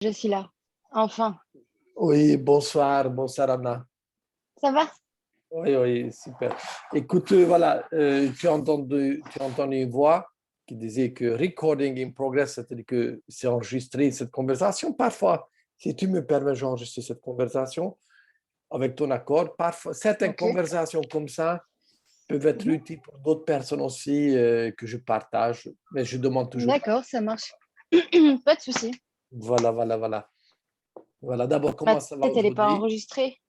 Je suis là. Enfin, Oui, bonsoir, bonsoir Anna. ça va? Oui, oui, super. Écoute, voilà, tu as entendu une voix qui disait que recording in progress, c'est-à-dire que c'est enregistré cette conversation. Parfois, si tu me permets, j'enregistre cette conversation avec ton accord. Parfois, certaines Ok. conversations comme ça peuvent être Mhm. utiles pour d'autres personnes aussi que je partage, mais je demande toujours. D'accord, ça marche. Pas de souci. Voilà, voilà, voilà. Voilà, d'abord, Ma comment ça va tête, elle n'est pas aujourd'hui? enregistrée.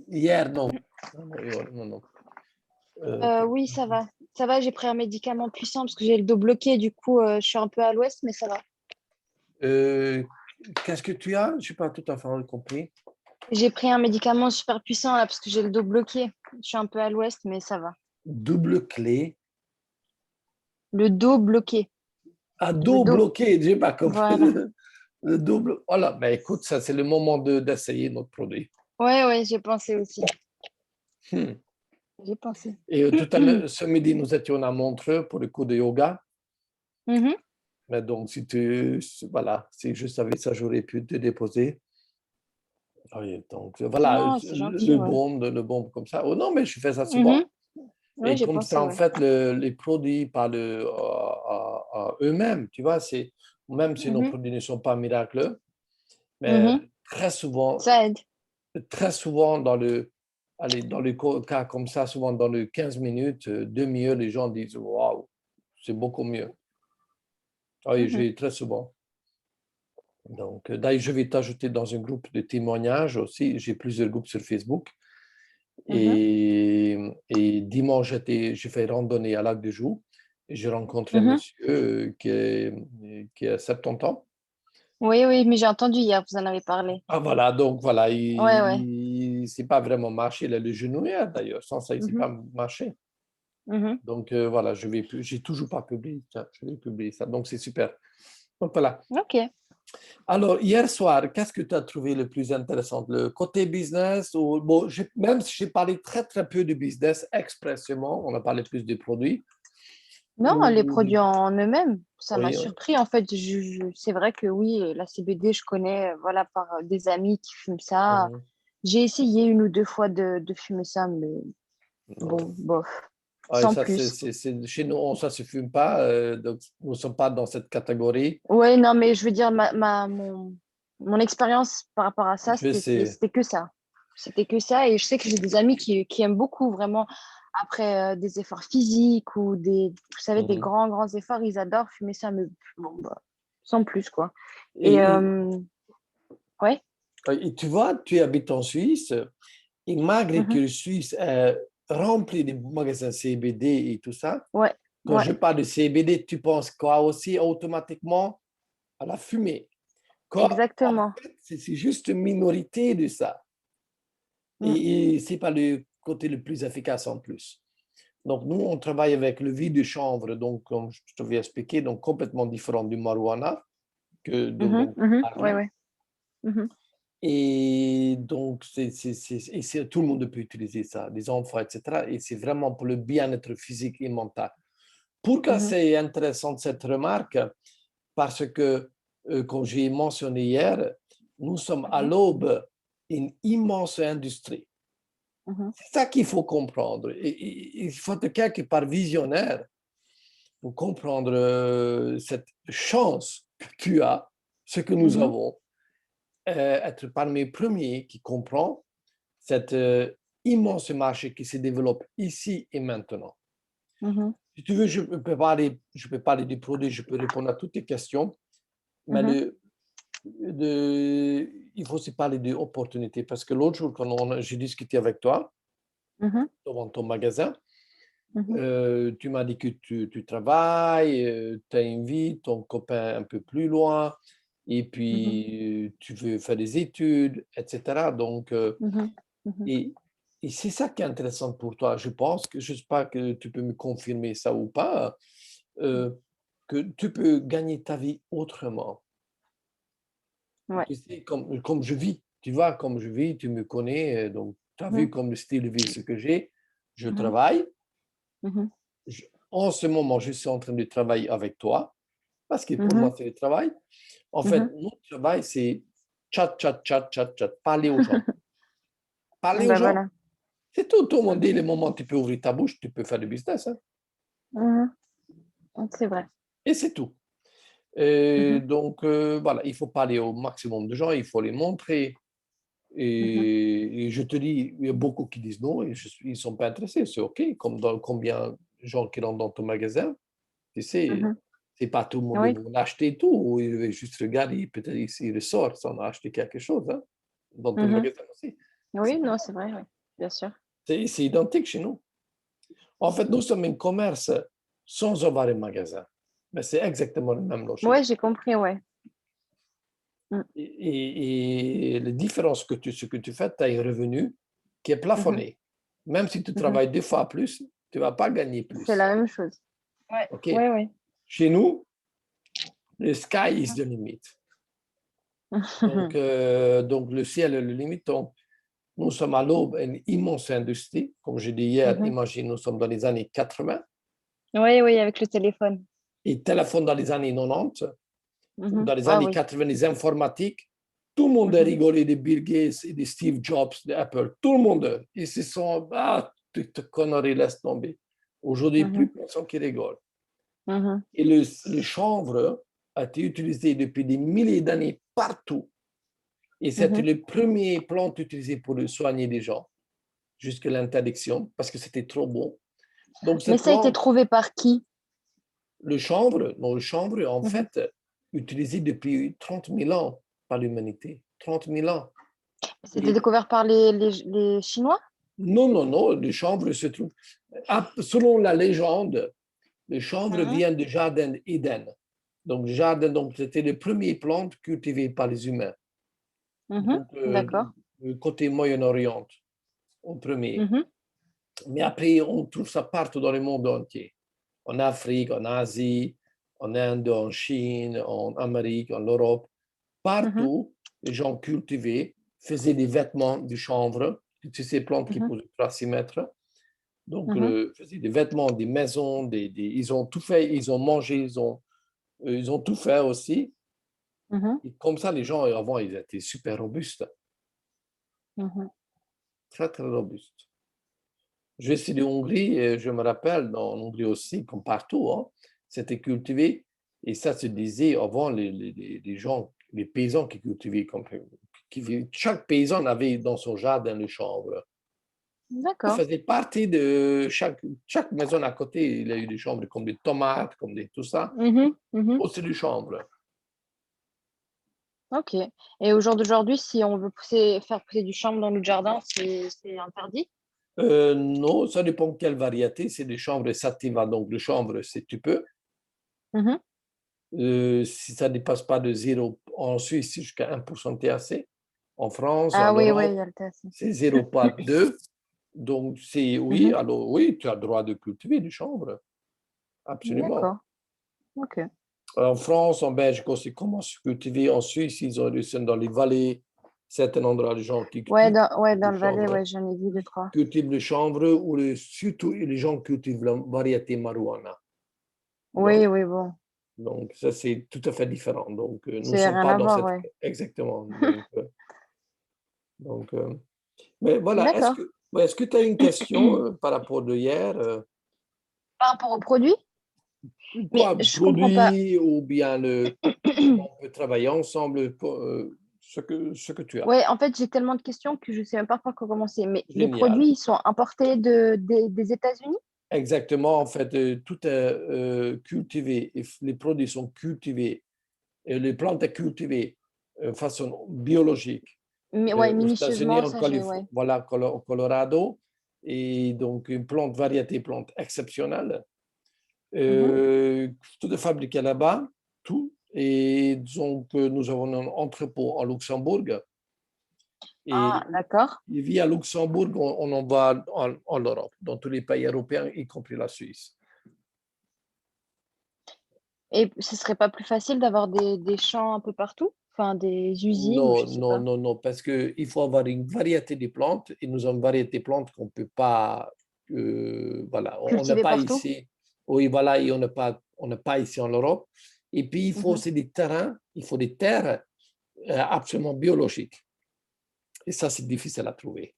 Hier, non. Non, non, non, non. Oui, ça va. Ça va, j'ai pris un médicament puissant parce que j'ai le dos bloqué. Du coup, je suis un peu à l'ouest, mais ça va. Euh, Qu'est-ce que tu as? Je n'ai pas tout à fait compris. J'ai pris un médicament super puissant là parce que j'ai le dos bloqué. Je suis un peu à l'ouest, mais ça va. Double clé. Le dos bloqué. Ah, Le dos dos. bloqué, je n'ai pas compris. Voilà. Le double. Voilà, ben écoute, ça c'est le moment d'essayer notre produit. Ouais, ouais, j'ai pensé aussi. Hmm. J'ai pensé. Et tout à l'heure, ce midi, nous étions à Montreux pour le cours de yoga. Mhm, Mais donc, voilà, si je savais ça, j'aurais pu te déposer. Oui, donc, voilà, non, c'est gentil, ouais. le bombe comme ça. Oh non, mais je fais ça Mhm. souvent. Ouais, Et j'ai comme ça, pensé, en ouais. fait, les produits parlent à eux-mêmes, tu vois, même si nos Mhm, produits ne sont pas miracles, mais mhm. Ça aide. très souvent allez, dans le cas comme ça, souvent dans les 15 minutes, demi-heure, les gens disent, waouh, c'est beaucoup mieux. Oui, Mhm, j'ai très souvent. Donc, d'ailleurs, je vais t'ajouter dans un groupe de témoignages aussi. J'ai plusieurs groupes sur Facebook. mhm, Et dimanche, j'ai fait randonnée à Lac de Joux. Et j'ai rencontré un mhm. monsieur qui a 70 ans. Oui, oui, mais j'ai entendu hier, vous en avez parlé. Ah voilà, donc voilà, Ouais, ouais. il ne sait pas vraiment marcher. Il a le genou d'ailleurs. Sans ça, il ne sait Mhm, pas marcher. mhm. Donc voilà, j'ai toujours pas publié ça. Je vais publier ça. Donc c'est super. Donc voilà. Ok. Alors, hier soir, qu'est-ce que tu as trouvé le plus intéressant? Le côté business ou, bon, même si j'ai parlé très, très peu de business expressément, on a parlé plus des produits. Non, les Ou, produits en eux-mêmes, ça m'a oui, surpris. En fait, c'est vrai que oui, la CBD, je connais, voilà, par des amis qui fument ça. oui, J'ai essayé une ou deux fois de fumer ça, mais bon, non. bof, Ah, et sans ça, plus. chez nous, ça ne se fume pas, donc nous ne sommes pas dans cette catégorie. Ouais, non, mais je veux dire, mon expérience par rapport à ça, Je sais. c'était que ça. C'était que ça. Et je sais que j'ai des amis qui aiment beaucoup, vraiment, après des efforts physiques ou vous savez, des Mhm. grands, grands efforts, ils adorent fumer ça, mais bon, bah, sans plus, quoi. Et, Et et- ouais, et tu vois, tu habites en Suisse, et malgré que mhm, la Suisse est remplie de magasins CBD et tout ça, ouais, quand ouais, je parle de CBD, tu penses quoi aussi automatiquement à la fumée? Quoi, en exactement. fait, c'est juste une minorité de ça. Mm, Et ce n'est pas le côté le plus efficace en plus. Donc, nous, on travaille avec le vie de chanvre, donc, comme je te vais expliquer, donc complètement différent du marijuana mhm, dont on mhm, ouais, parlait. ouais. Mhm, Et donc, tout le monde peut utiliser ça, les enfants, etc. Et c'est vraiment pour le bien-être physique et mental. Pourquoi mhm, c'est intéressant cette remarque? Parce que, comme j'ai mentionné hier, nous sommes à mhm, l'aube d'une immense industrie. mhm, C'est ça qu'il faut comprendre. Et il faut être quelque part visionnaire pour comprendre cette chance que tu as, ce que nous mhm, avons, être parmi les premiers qui comprend cet immense marché qui se développe ici et maintenant. mhm, Si tu veux, je peux parler du produit, je peux répondre à toutes tes questions, mais mhm, il faut aussi parler d'opportunités parce que l'autre jour, quand j'ai discuté avec toi mhm, devant ton magasin, mhm, tu m'as dit que tu travailles, tu as une vie, ton copain un peu plus loin, et mhm, puis tu veux faire des études, etc. Donc, mhm, mhm. et, et c'est ça qui est intéressant pour toi. Je pense que, je ne sais pas que tu peux me confirmer ça ou pas, euh, que tu peux gagner ta vie autrement. Ouais. Tu sais, comme je vis, tu vois, comme je vis, tu me connais, donc tu as vu Mhm, comme le style de vie ce que j'ai. Je mhm, travaille. mhm, En ce moment, je suis en train de travailler avec toi. parce que pour moi, c'est le travail. En fait, Mhm. notre travail, c'est chat, chat, chat, chat, chat, parler aux gens. Parler aux Ben gens, voilà. c'est tout. Tout le monde dit, le moment où tu peux ouvrir ta bouche, tu peux faire du business. Hein. Mhm. C'est vrai. Et c'est tout. Et Mhm. donc, voilà, il faut parler au maximum de gens, il faut les montrer. Mhm. Et je te dis, il y a beaucoup qui disent non, et ils ne sont pas intéressés, c'est OK. Comme dans combien de gens qui rentrent dans ton magasin, tu sais, Mhm. c'est pas tout le monde qui Oui. va acheter tout, ou il va juste regarder, peut-être il ressort sans acheter quelque chose, hein, dans ton Mhm. magasin aussi. Oui, non, c'est vrai, oui, bien sûr. C'est identique chez nous. En fait, nous sommes un commerce sans avoir un magasin, mais c'est exactement la même logique. Ouais, j'ai compris, ouais. Mm. Et la différence ce que tu fais, tu as un revenu qui est Mhm. plafonné. Même si tu Mhm. travailles 2 fois plus, tu ne vas pas gagner C'est plus. la même chose. Ouais, OK? ouais, ouais. Chez nous, le sky is the limit. Donc le ciel est le limite. Donc, nous sommes à l'aube d'une immense industrie. Comme je dis hier, Mhm. imagine, nous sommes dans les années 80 Oui, oui, avec le téléphone. et téléphone dans les années 90. Mhm. Dans les Ah années oui. 80, les informatiques, tout le monde a Mhm. rigolé de Bill Gates et de Steve Jobs d'Apple. Tout le monde. Ils se sont, ah, tu te conneries, laisse tomber. Aujourd'hui, Mhm. plus personne qui rigole. Mhm. Et le chanvre a été utilisé depuis des milliers d'années partout. Et c'était Mhm. le premier plante utilisé pour soigner les gens, jusqu'à l'interdiction, parce que c'était trop bon. Donc, Mais cette ça a été plante, trouvé par qui? le chanvre, en Mhm. fait, utilisé depuis 30 000 ans par l'humanité. 30 000 ans. C'était Les- découvert par les Chinois? Non, non, non, le chanvre se trouve. Selon la légende, le chanvre Mhm. vient du jardin d'Éden. Donc, le jardin, donc, c'était les premières plantes cultivées par les humains. Mhm. Donc, D'accord. le côté Moyen-Orient, au premier. Mhm. Mais après, on trouve ça partout dans le monde entier. En Afrique, en Asie, en Inde, en Chine, en Amérique, en Europe. Mhm. Partout, les gens cultivaient, faisaient des vêtements de chanvre, toutes ces plantes qui Mhm. posent 3-6 mètres. Donc, Mhm. faisaient des vêtements, des maisons, ils ont tout fait, ils ont mangé, ils ont tout fait aussi. Mhm. Et comme ça, les gens, avant, ils étaient super robustes, Mhm. très, très robustes. Je suis de Hongrie et je me rappelle, en Hongrie aussi, comme partout, hein, c'était cultivé. Et ça se disait avant, les gens, les paysans qui cultivaient, chaque paysan avait dans son jardin le chanvre. Ça D'accord. faisait partie de chaque maison à côté, il y a eu des chambres comme des tomates, comme des tout ça, Mhm. Mhm. aussi du chanvre. Ok. Et au jour d'aujourd'hui, si on veut faire pousser du chanvre dans notre jardin, c'est interdit? Non, ça dépend de quelle variété. C'est des chambres sativa, donc le chanvre, c'est tu peux. Mhm. Si ça ne dépasse pas de 0, en Suisse, c'est jusqu'à 1% de THC. En France, en Ah oui, oui, il Europe, y a le THC. c'est 0,2. Donc, c'est oui, Mhm. alors oui, tu as le droit de cultiver du chanvre, absolument. D'accord. Ok. En France, en Belgique aussi, comment se cultiver. En Suisse, ils sont dans les vallées, certains endroits, les gens qui Ouais, cultivent dans du le Valais, chanvre, ouais, j'en ai vu deux, trois. cultivent le chanvre ou surtout les gens cultivent la variété marijuana. Oui, Donc, oui, bon. ça, c'est tout à fait différent. Donc, nous ne C'est sommes rien pas à dans voir, cette... ouais. Exactement. Donc, mais voilà, D'accord. est-ce que tu as une question par rapport de hier? Par rapport aux produits, mais Quoi, je comprends pas. produit ou bien comment on peut travailler ensemble, ce que tu as. Ouais, en fait, j'ai tellement de questions que je sais même pas par quoi commencer. Mais les Génial. produits, ils sont importés des États-Unis? Exactement. En fait, tout est cultivé. Et les produits sont cultivés. Et les plantes sont cultivées de façon biologique Mais ouais, aux États-Unis, minutieusement, en ça, j'ai, Californie, ouais. voilà, au Colorado. Et donc, une variété plante exceptionnelle. Mhm. Tout est fabriqué là-bas, tout. Et donc, nous avons un entrepôt en Luxembourg. Ah, Et d'accord. via Luxembourg, on en va en Europe, dans tous les pays européens, y compris la Suisse. Et ce serait pas plus facile d'avoir des champs un peu partout? Enfin, des usines ou je Non, sais non, pas. non, non, parce qu'il faut avoir une variété de plantes et nous avons une variété de plantes qu'on ne peut pas, voilà, on n'a Cultivés pas partout? ici. Oui, voilà, et on n'a pas ici en Europe. Et puis, il faut aussi des terrains, il faut des terres absolument biologiques. Et ça, c'est difficile à trouver.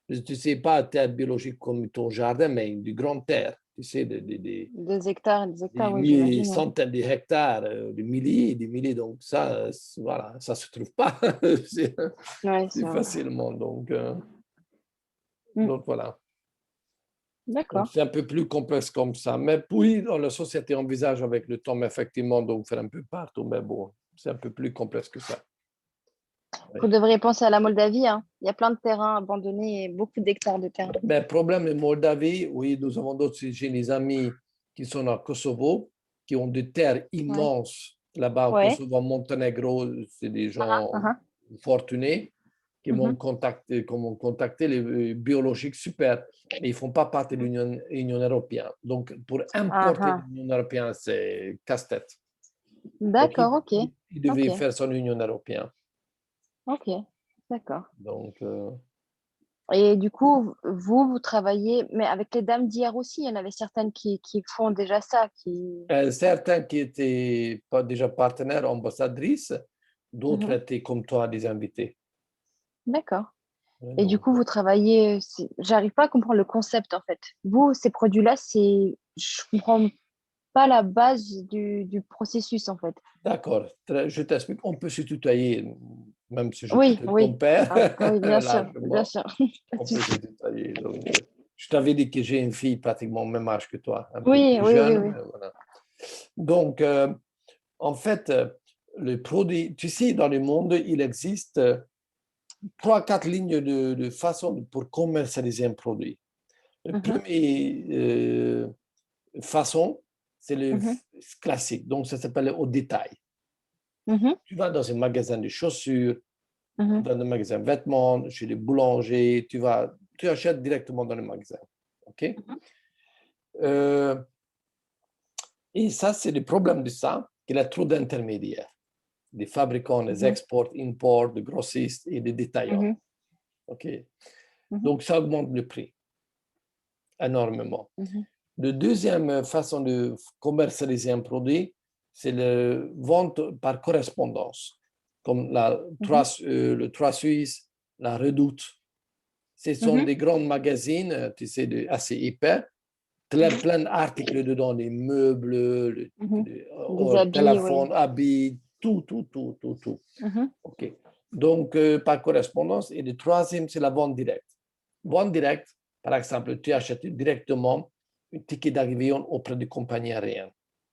Tu ne sais pas terre biologique comme ton jardin, mais du grand terre. Tu sais, des Des hectares, oui, j'imagine. Ouais. centaines d'hectares, des milliers. Donc, ça, voilà, ça ne se trouve pas Ouais, c'est facilement. Donc, voilà. Donc, D'accord. c'est un peu plus complexe comme ça. Mais puis, dans la société envisage avec le temps, effectivement, donc faire un peu partout. Mais bon, c'est un peu plus complexe que ça. Vous devriez penser à la Moldavie, hein. Il y a plein de terrains abandonnés et beaucoup d'hectares de terrain. Mais le problème de Moldavie, oui, nous avons d'autres, j'ai des amis qui sont à Kosovo, qui ont des terres Ouais. immenses là-bas au Ouais. Kosovo, Monténégro, c'est des gens Uh-huh. fortunés qui Mhm. m'ont contacté les biologiques super, mais ils ne font pas partie de l'Union européenne. Donc, pour importer Uh-huh. l'Union européenne, c'est casse-tête. Donc, D'accord, ok. il devait Ok. faire son Union européenne. Ok. D'accord. Donc, Et du coup, vous travaillez, mais avec les dames d'hier aussi, il y en avait certaines qui font déjà ça, qui... certains qui étaient pas déjà partenaires, ambassadrices, d'autres Mhm. étaient comme toi des invités. D'accord. Et du Donc, coup, vous travaillez, j'arrive pas à comprendre le concept en fait. Vous, ces produits-là, je comprends pas la base du processus en fait. d'accord, je t'explique. On peut se tutoyer, même si je peux Oui, être ton oui, père, oui, bien sûr, bien largement. sûr. Pas de On peut se souci. tutoyer. Donc, je t'avais dit que j'ai une fille pratiquement au même âge que toi, un peu Oui, plus oui, oui, jeune, oui. mais voilà. Donc, en fait, le produit, tu sais, dans le monde, il existe trois, quatre lignes de façon pour commercialiser un produit. Le Mhm, premier façon, c'est le mhm, classique, donc ça s'appelle au détail. mhm, Tu vas dans un magasin de chaussures, tu mhm, vas dans un magasin de vêtements, chez les boulangers, tu achètes directement dans le magasin. OK? mhm, Euh, et ça, c'est le problème de ça, qu'il y a trop d'intermédiaires. Des fabricants, des mhm, exports, imports, des grossistes et des détaillants. mhm, OK? mhm, Donc, ça augmente le prix énormément. mhm, La deuxième façon de commercialiser un produit, c'est la vente par correspondance, comme mhm, le 3 Suisse, la Redoute. Ce sont mhm, des grands magazines, tu sais, assez épais, mhm, plein d'articles dedans, les meubles, mhm. le Des habits, oui. téléphone, habits, tout. Mhm, OK. Donc, par correspondance. Et le troisième, c'est la vente directe. Vente directe, par exemple, tu achètes directement un ticket d'avion auprès de compagnies aériennes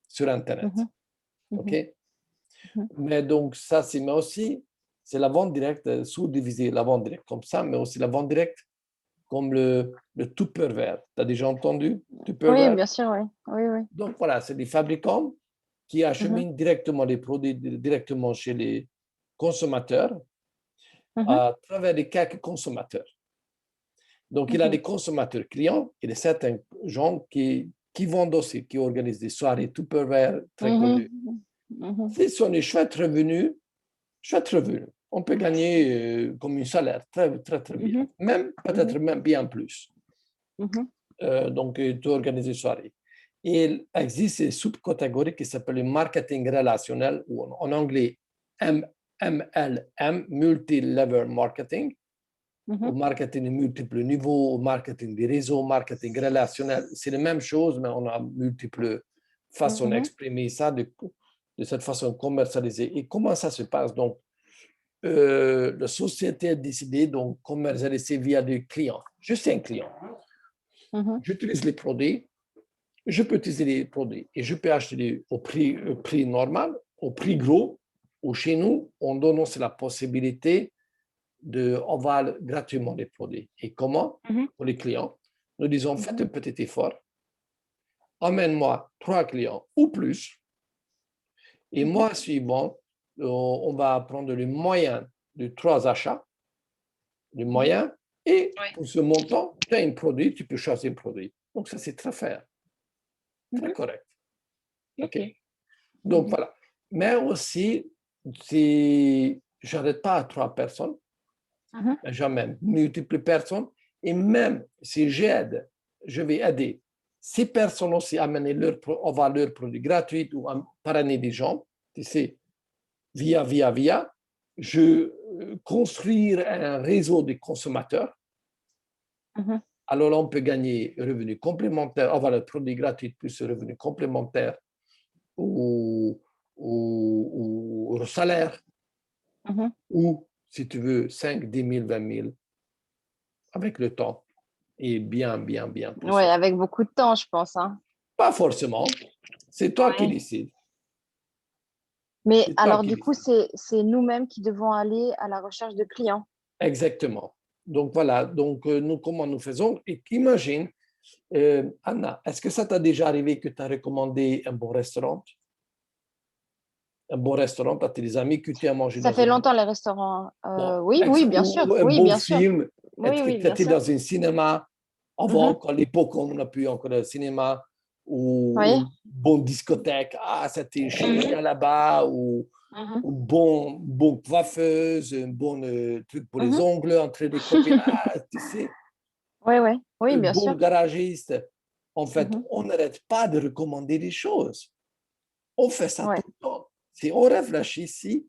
sur Internet. mhm, OK? mhm, mhm, Mais donc, ça, c'est mais aussi, c'est la vente directe, sous-divisée, la vente directe comme ça, mais aussi la vente directe comme le Tupperware. Tu as déjà entendu oui, Tupperware? bien sûr, oui. Oui, oui. Donc, voilà, c'est des fabricants qui Mhm, acheminent directement les produits directement chez les consommateurs mhm, à travers les quelques consommateurs. Donc, il a mhm, des consommateurs clients et certains gens qui vendent aussi, qui organisent des soirées Tupperware très connues. mhm, mhm, Ce sont des chouettes revenus, chouettes revenus. On peut gagner comme un salaire très bien. mhm, Même, peut-être mhm, même bien plus. mhm, Donc, tu organises des soirées. Et il existe une sous-catégorie qui s'appelle le marketing relationnel, ou en anglais MLM, Multi-Level Marketing, au mhm, marketing de multiples niveaux, au marketing des réseaux, marketing relationnel. C'est la même chose, mais on a multiples façons mhm, d'exprimer ça, de cette façon commercialisée. Et comment ça se passe? Donc, la société a décidé de commercialiser via des clients. Je suis un client. mhm, J'utilise les produits, je peux utiliser les produits et je peux acheter au prix normal, au prix gros, ou chez nous, on donne aussi la possibilité on va gratuitement les produits. Et comment? mhm, Pour les clients, nous disons, faites mhm, un petit effort, emmène-moi 3 clients ou plus, et mhm. mois suivant, on va prendre le moyen de 3 achats, le Mhm. moyen, et Ouais. pour ce montant, tu as un produit, tu peux choisir un produit. Donc ça, c'est très fair, très Mhm. correct. OK? Ok. Donc Mhm. voilà. Mais aussi, si j'arrête pas à 3 personnes, Mhm. jamais multiples personnes, et même si j'aide, je vais aider Ces personnes aussi amener avoir leurs produits gratuits ou parrainer des gens, tu sais, via, je construire un réseau de consommateurs. Alors, on peut gagner revenus complémentaires, avoir le produit gratuit plus revenus complémentaires ou salaire, ou si tu veux 5, 10 000, 20 000 avec le temps et bien poussé. Oui, avec beaucoup de temps, je pense. Hein. Pas forcément, c'est toi qui décides. Mais alors, du coup, c'est nous-mêmes qui devons aller à la recherche de clients. Exactement. Donc, voilà. Donc, nous, comment nous faisons? Et imagine, Anna, est-ce que ça t'a déjà arrivé que tu as recommandé un bon restaurant? Un bon restaurant à tes amis que tu as mangé ça dans fait un... longtemps, les restaurants. Bon, Oui, bien sûr. ou un Oui, bon bien sûr. film. Oui, Est-ce que oui, tu bien étais sûr. dans un cinéma avant, à l'époque où on n'a plus encore le cinéma, ou Oui. une bonne discothèque? Ah, c'était génial là-bas, ou bon coiffeuse, un bon truc pour les ongles entre les copines. Ah, tu sais, Oui, un bien bon sûr. garagiste. En fait, on n'arrête pas de recommander des choses. On fait ça tout le temps. Si on réfléchit ici,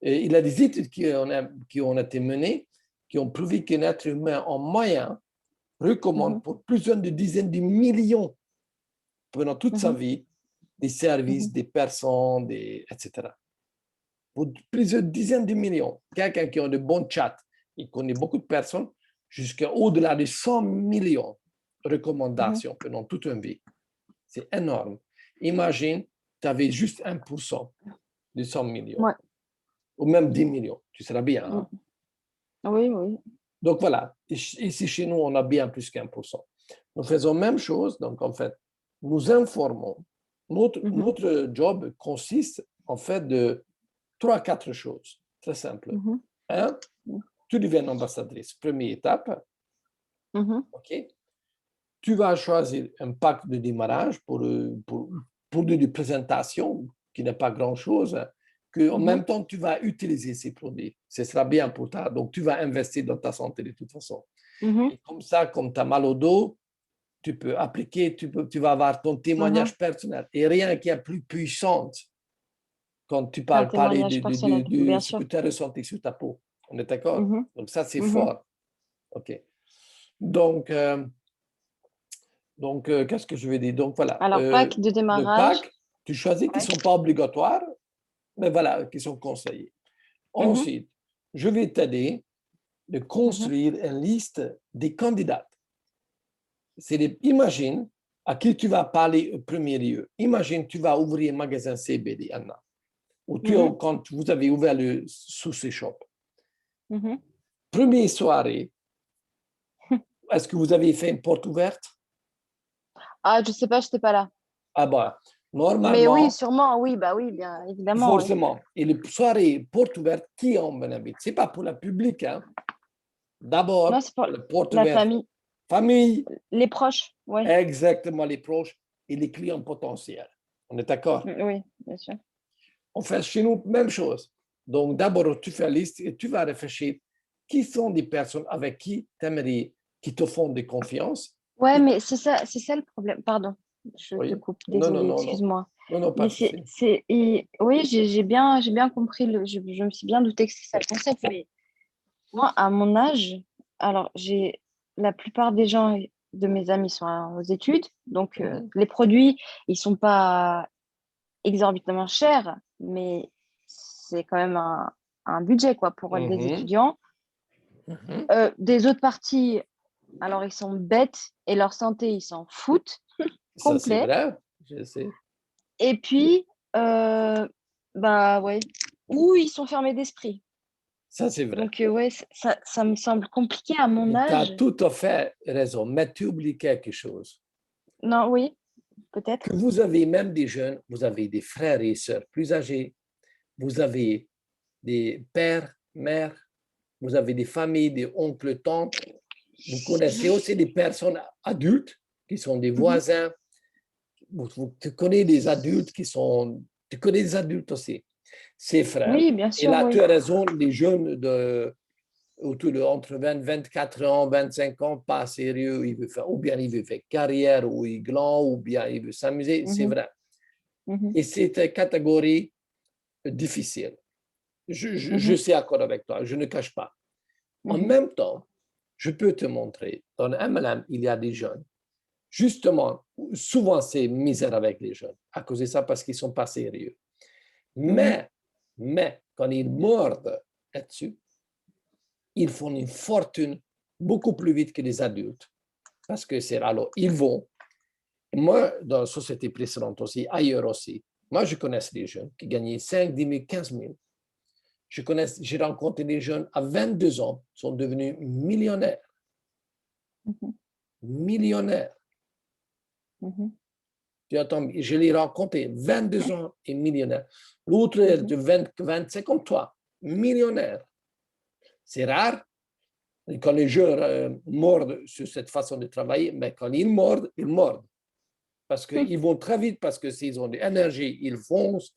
il y a des études qui ont été menées qui ont prouvé qu'un être humain en moyen recommande pour plusieurs de dizaines de millions pendant toute sa vie des services, des personnes, etc. Pour plusieurs dizaines de millions. Quelqu'un qui a de bons chats, il connaît beaucoup de personnes, jusqu'à au-delà de 100 millions de recommandations pendant toute une vie. C'est énorme. Imagine, tu avais juste 1% de 100 millions, ou même 10 millions. Tu seras bien. Hein? Oui, oui. Donc voilà, ici chez nous, on a bien plus qu'1%. Nous faisons la même chose, donc en fait, nous informons. Notre job consiste en fait de 3-4 choses, très simple. Un, tu deviens ambassadrice, première étape. OK? Tu vas choisir un pack de démarrage pour de présentation, qui n'est pas grand-chose, que en même temps, tu vas utiliser ces produits. Ce sera bien pour toi. Donc, tu vas investir dans ta santé de toute façon. Et comme ça, comme tu as mal au dos, tu peux appliquer, tu vas avoir ton témoignage personnel. Et rien qui est plus puissant quand tu parles parler de ce que tu as ressenti sur ta peau. On est d'accord? Donc, ça, c'est fort. OK. Donc, qu'est-ce que je vais dire? Donc, voilà. Alors, pack de Le démarrage. pack, tu choisis qui ne sont pas obligatoires, mais voilà, qui sont conseillés. Ensuite, je vais t'aider de construire une liste des candidats. Imagine à qui tu vas parler au premier lieu. Imagine, tu vas ouvrir un magasin CBD, Anna, ou quand vous avez ouvert le Sushi Shop. Première soirée, est-ce que vous avez fait une porte ouverte? Ah, je sais pas, je n'étais pas là. Ah bah, Mais oui, normalement, sûrement, oui, bah oui, bien évidemment. forcément. Et les soirées porte ouverte, qui en invite? Ce n'est pas pour le public. Hein. Non, D'abord, c'est pour la porte la ouverte. famille, Famille, les proches, oui. exactement les proches et les clients potentiels. On est d'accord? Oui, bien sûr. On fait chez nous même chose. Donc, d'abord, tu fais la liste et tu vas réfléchir qui sont les personnes avec qui tu aimerais, qui te font de confiance. Ouais, mais c'est ça le problème. Pardon, je te Oui. coupe. Non, non, Désolée, non, non. excuse-moi. Non, non, pas Mais de souci. oui, j'ai bien compris. Je me suis bien douté que c'est ça le concept. Mais moi, à mon âge, alors la plupart des gens de mes amis sont aux études, donc les produits, ils sont pas exorbitamment chers, mais c'est quand même un budget quoi pour des étudiants. Des autres parties, alors ils sont bêtes et leur santé, ils s'en foutent Ça, c'est complet. vrai, je sais. Et puis, bah ouais, ou ils sont fermés d'esprit. Ça, c'est vrai. Donc ouais, ça me semble compliqué à mon Tu as âge. tout à fait raison, mais tu oublies quelque chose. Non, oui, peut-être. Que vous avez même des jeunes, vous avez des frères et sœurs plus âgés, vous avez des pères, mères, vous avez des familles, des oncles, tantes. Vous connaissez aussi des personnes adultes qui sont des voisins. Tu connais des adultes qui sont... Tu connais des adultes aussi, ses frères. Oui, bien Et sûr, là, oui. tu as raison, les jeunes de entre 20, 24 ans, 25 ans, pas sérieux, il veut faire, ou bien il veut faire carrière, ou il gland, ou bien il veut s'amuser, c'est Mhm, vrai. mhm, Et c'est une catégorie difficile. Je mhm, suis d'accord avec toi, je ne cache pas. En mhm, même temps, je peux te montrer, dans MLM, il y a des jeunes. Justement, souvent, c'est misère avec les jeunes, à cause de ça, parce qu'ils ne sont pas sérieux. mhm. Mais, quand ils mordent là-dessus, ils font une fortune beaucoup plus vite que les adultes. Parce que c'est alors, ils vont. Moi, dans la société précédente aussi, ailleurs aussi, moi, je connais des jeunes qui gagnaient 5, 10 000, 15 000. J'ai rencontré des jeunes à 22 ans, sont devenus millionnaires. Mhm, Millionnaires. mhm, Tu attends, je l'ai rencontré, 22 ans et millionnaire. L'autre est mhm. de 20, 25 comme toi, millionnaire. C'est rare. Et quand les jeunes mordent sur cette façon de travailler, mais quand ils mordent, ils mordent. Parce qu'ils vont très vite, parce que s'ils ont de l'énergie, ils foncent.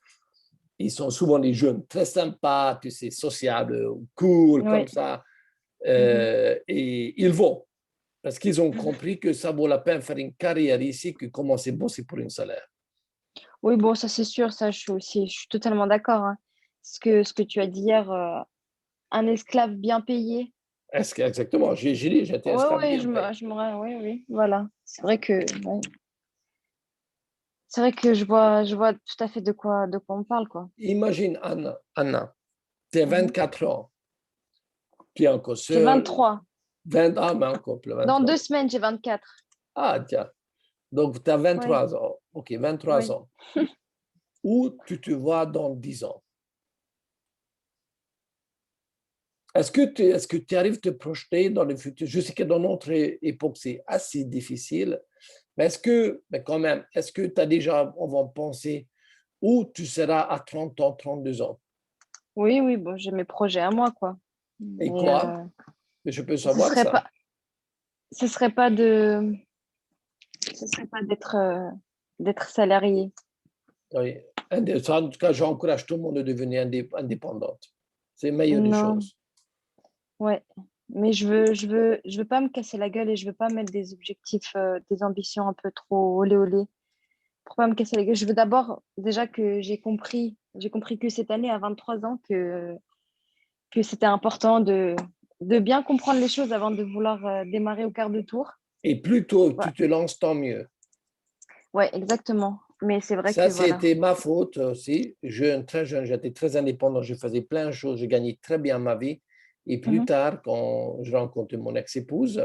Ils sont souvent des jeunes très sympas, tu sais, sociables, cool, comme Oui. ça. Mhm. Et ils vont. Parce qu'ils ont compris que ça vaut la peine de faire une carrière ici que commencer à bosser pour un salaire. Oui, bon, ça c'est sûr, ça je suis totalement d'accord, hein. Ce que tu as dit hier, un esclave bien payé. Est-ce que, exactement, j'ai dit, j'étais Oui, esclave oui, bien payé. oui, oui, voilà. C'est vrai que, ouais. C'est vrai que je vois tout à fait de quoi on parle, quoi. Imagine, Anna, tu as Mhm. 24 ans, tu es encore J'ai seul, 23. 20 ans, mais en couple, Dans 23. 2 semaines, j'ai 24. Ah, tiens, donc tu as Oui, 23 ans, ok, 23 oui. ans. Où tu te vois dans 10 ans? Est-ce que tu arrives à te projeter dans le futur? Je sais que dans notre époque, c'est assez difficile, mais mais quand même, est-ce que tu as déjà, on va penser, où tu seras à 30 ans, 32 ans? Oui, oui, bon, j'ai mes projets à moi, quoi. Et Mais quoi? Je peux ce savoir serait ça. pas, ce serait pas de, ce serait pas d'être, d'être salarié. Oui. En tout cas, j'encourage tout le monde à devenir indépendante. C'est la meilleure des Non, choses. ouais. Mais je veux pas me casser la gueule et je veux pas mettre des objectifs, des ambitions un peu trop olé olé. Pour pas me casser la gueule. Je veux d'abord, déjà que j'ai compris que cette année, à 23 ans, que c'était important de bien comprendre les choses avant de vouloir démarrer au quart de tour. Et plus tôt Voilà. tu te lances, tant mieux. Ouais, exactement. Mais c'est vrai Ça, que voilà. c'était ma faute aussi. Très jeune, j'étais très indépendant, je faisais plein de choses, je gagnais très bien ma vie. Et plus Mhm, tard, quand je rencontre mon ex-épouse,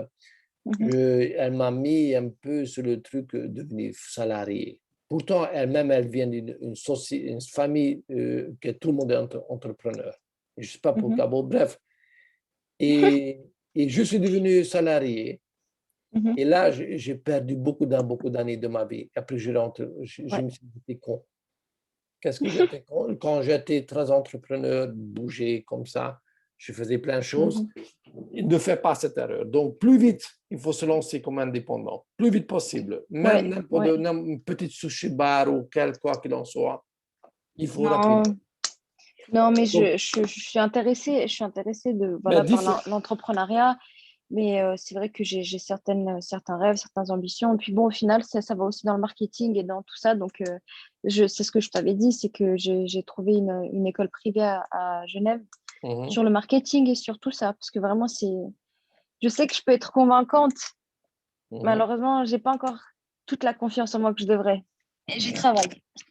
mhm, elle m'a mis un peu sur le truc de devenir salarié. Pourtant, elle-même, elle vient une famille que tout le monde est entrepreneur. Je ne sais pas mhm, pourquoi. Bon, bref. Et, et je suis devenu salarié. mhm. Et là, j'ai perdu beaucoup d'années de ma vie. Après, je Ouais. me suis dit con. Qu'est-ce que j'étais con? Quand j'étais très entrepreneur, bouger comme ça, je faisais plein de choses. Mhm. Ne fais pas cette erreur. Donc, plus vite, il faut se lancer comme indépendant. Plus vite possible. Même Ouais, n'importe ouais. une petite sushi bar ou quoi qu'il en soit, il faut Non, rapidement. non, mais Donc, je suis intéressée de, mais voilà, par l'entrepreneuriat. Mais c'est vrai que j'ai certains rêves, certaines ambitions. Et puis bon, au final, ça va aussi dans le marketing et dans tout ça. Donc, c'est ce que je t'avais dit, c'est que j'ai trouvé une école privée à Genève mhm, sur le marketing et sur tout ça. Parce que vraiment, je sais que je peux être convaincante. mhm. Malheureusement, j'ai pas encore toute la confiance en moi que je devrais. Et j'y travaille.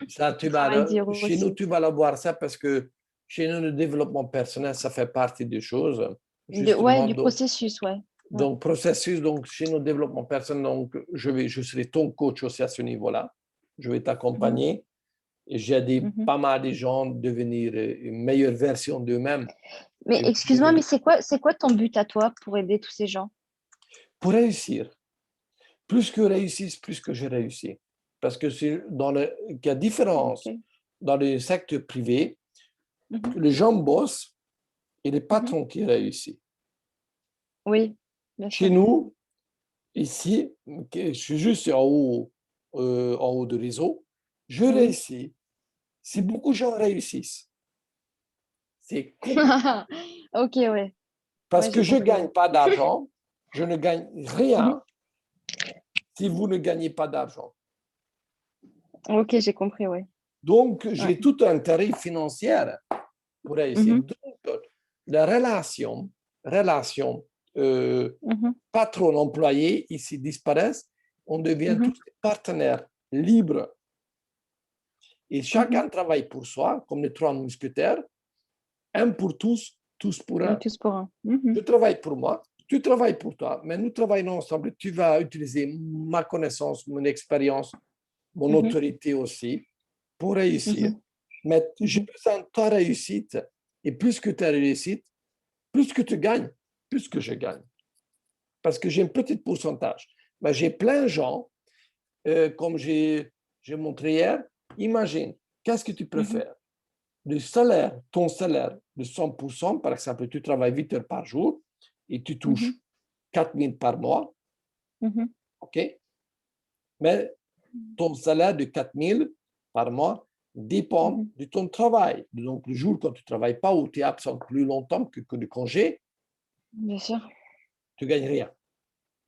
Ça, Je travaille dur chez nous, aussi. tu vas la voir ça parce que chez nous, le développement personnel, ça fait partie des choses. Ouais, Justement, du processus, ouais. Ouais. donc processus, donc chez nous, développement personnel, donc je serai ton coach aussi à ce niveau-là. Je vais Mhm, t'accompagner et j'aide mhm. pas mal de gens à devenir une meilleure version d'eux-mêmes. Mais Et excuse-moi, mais c'est quoi ton but à toi pour aider tous ces gens? pour réussir, plus que réussissent, plus que je réussis. Parce que c'est qu'il y a différence Ok. dans le secteur privé, Mhm, les gens bossent et les mhm. patrons qui réussissent. Oui, bien Chez sûr. nous, ici, je suis juste en haut du réseau, je Oui. réussis. Si beaucoup de gens réussissent, c'est compliqué Ok, ouais. Parce Ouais, que j'ai je ne compris, ouais. gagne pas d'argent, je ne gagne Mhm. rien si vous ne gagnez pas d'argent. Ok, j'ai compris, ouais. Donc, Ouais. j'ai tout un tarif financier pour réussir. Mhm. Donc, la relation Mhm. patron-employé ici disparaissent. On devient Mhm. tous des partenaires libres. Et Mhm. chacun travaille pour soi, comme les trois mousquetaires, un pour tous, tous pour Et un. tous pour un. Je Mhm. travaille pour moi, tu travailles pour toi, mais nous travaillons ensemble. Tu vas utiliser ma connaissance, mon expérience, mon Mhm. autorité aussi pour réussir. Mhm. Mais j'ai Mhm. besoin de ta réussite. Et plus que ta réussite, plus que tu gagnes, plus que je gagne. Parce que j'ai un petit pourcentage. Mais j'ai plein de gens, comme j'ai montré hier. Imagine, qu'est-ce que tu Mhm. préfères? Le salaire, ton salaire de 100%, par exemple, tu travailles 8 heures par jour et tu touches Mhm. 4 000 par mois, Mhm. OK? Mais ton salaire de 4 000 par mois dépend Mhm. de ton travail. Donc, le jour quand tu ne travailles pas ou tu es absent plus longtemps que de congé, Bien sûr. tu ne gagnes rien.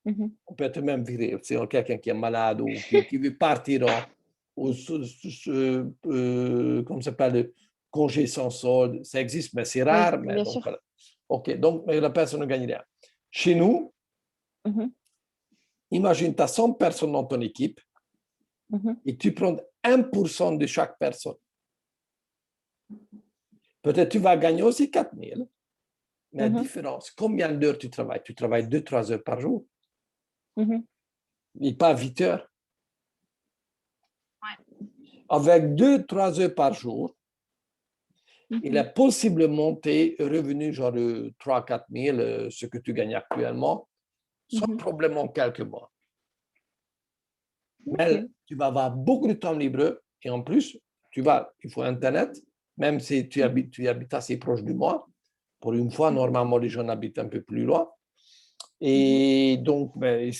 Mhm. On peut être même viré. C'est quelqu'un qui est malade ou qui veut partir comme ça s'appelle, congé sans solde. Ça existe, mais c'est Oui, rare. Mais bien donc, sûr. voilà. OK, donc mais la personne ne gagne rien. Chez nous, Mhm. imagine, tu as 100 personnes dans ton équipe Mhm. et tu prends 1% de chaque personne. Peut-être tu vas gagner aussi 4 000, mais la Mhm. différence, combien d'heures tu travailles? Tu travailles 2-3 heures par jour Mhm. et pas 8 heures. Ouais. Avec 2-3 heures par jour, il Mhm. est possible de monter revenu genre de 3-4 000, ce que tu gagnes actuellement, sans Mhm. problème en quelques mois. Mais Ok. tu vas avoir beaucoup de temps libre et en plus, il faut Internet, même si Mhm. tu habites assez proche de moi. Pour une fois, Mhm. normalement, les gens habitent un peu plus loin. Mhm. Et donc, ben,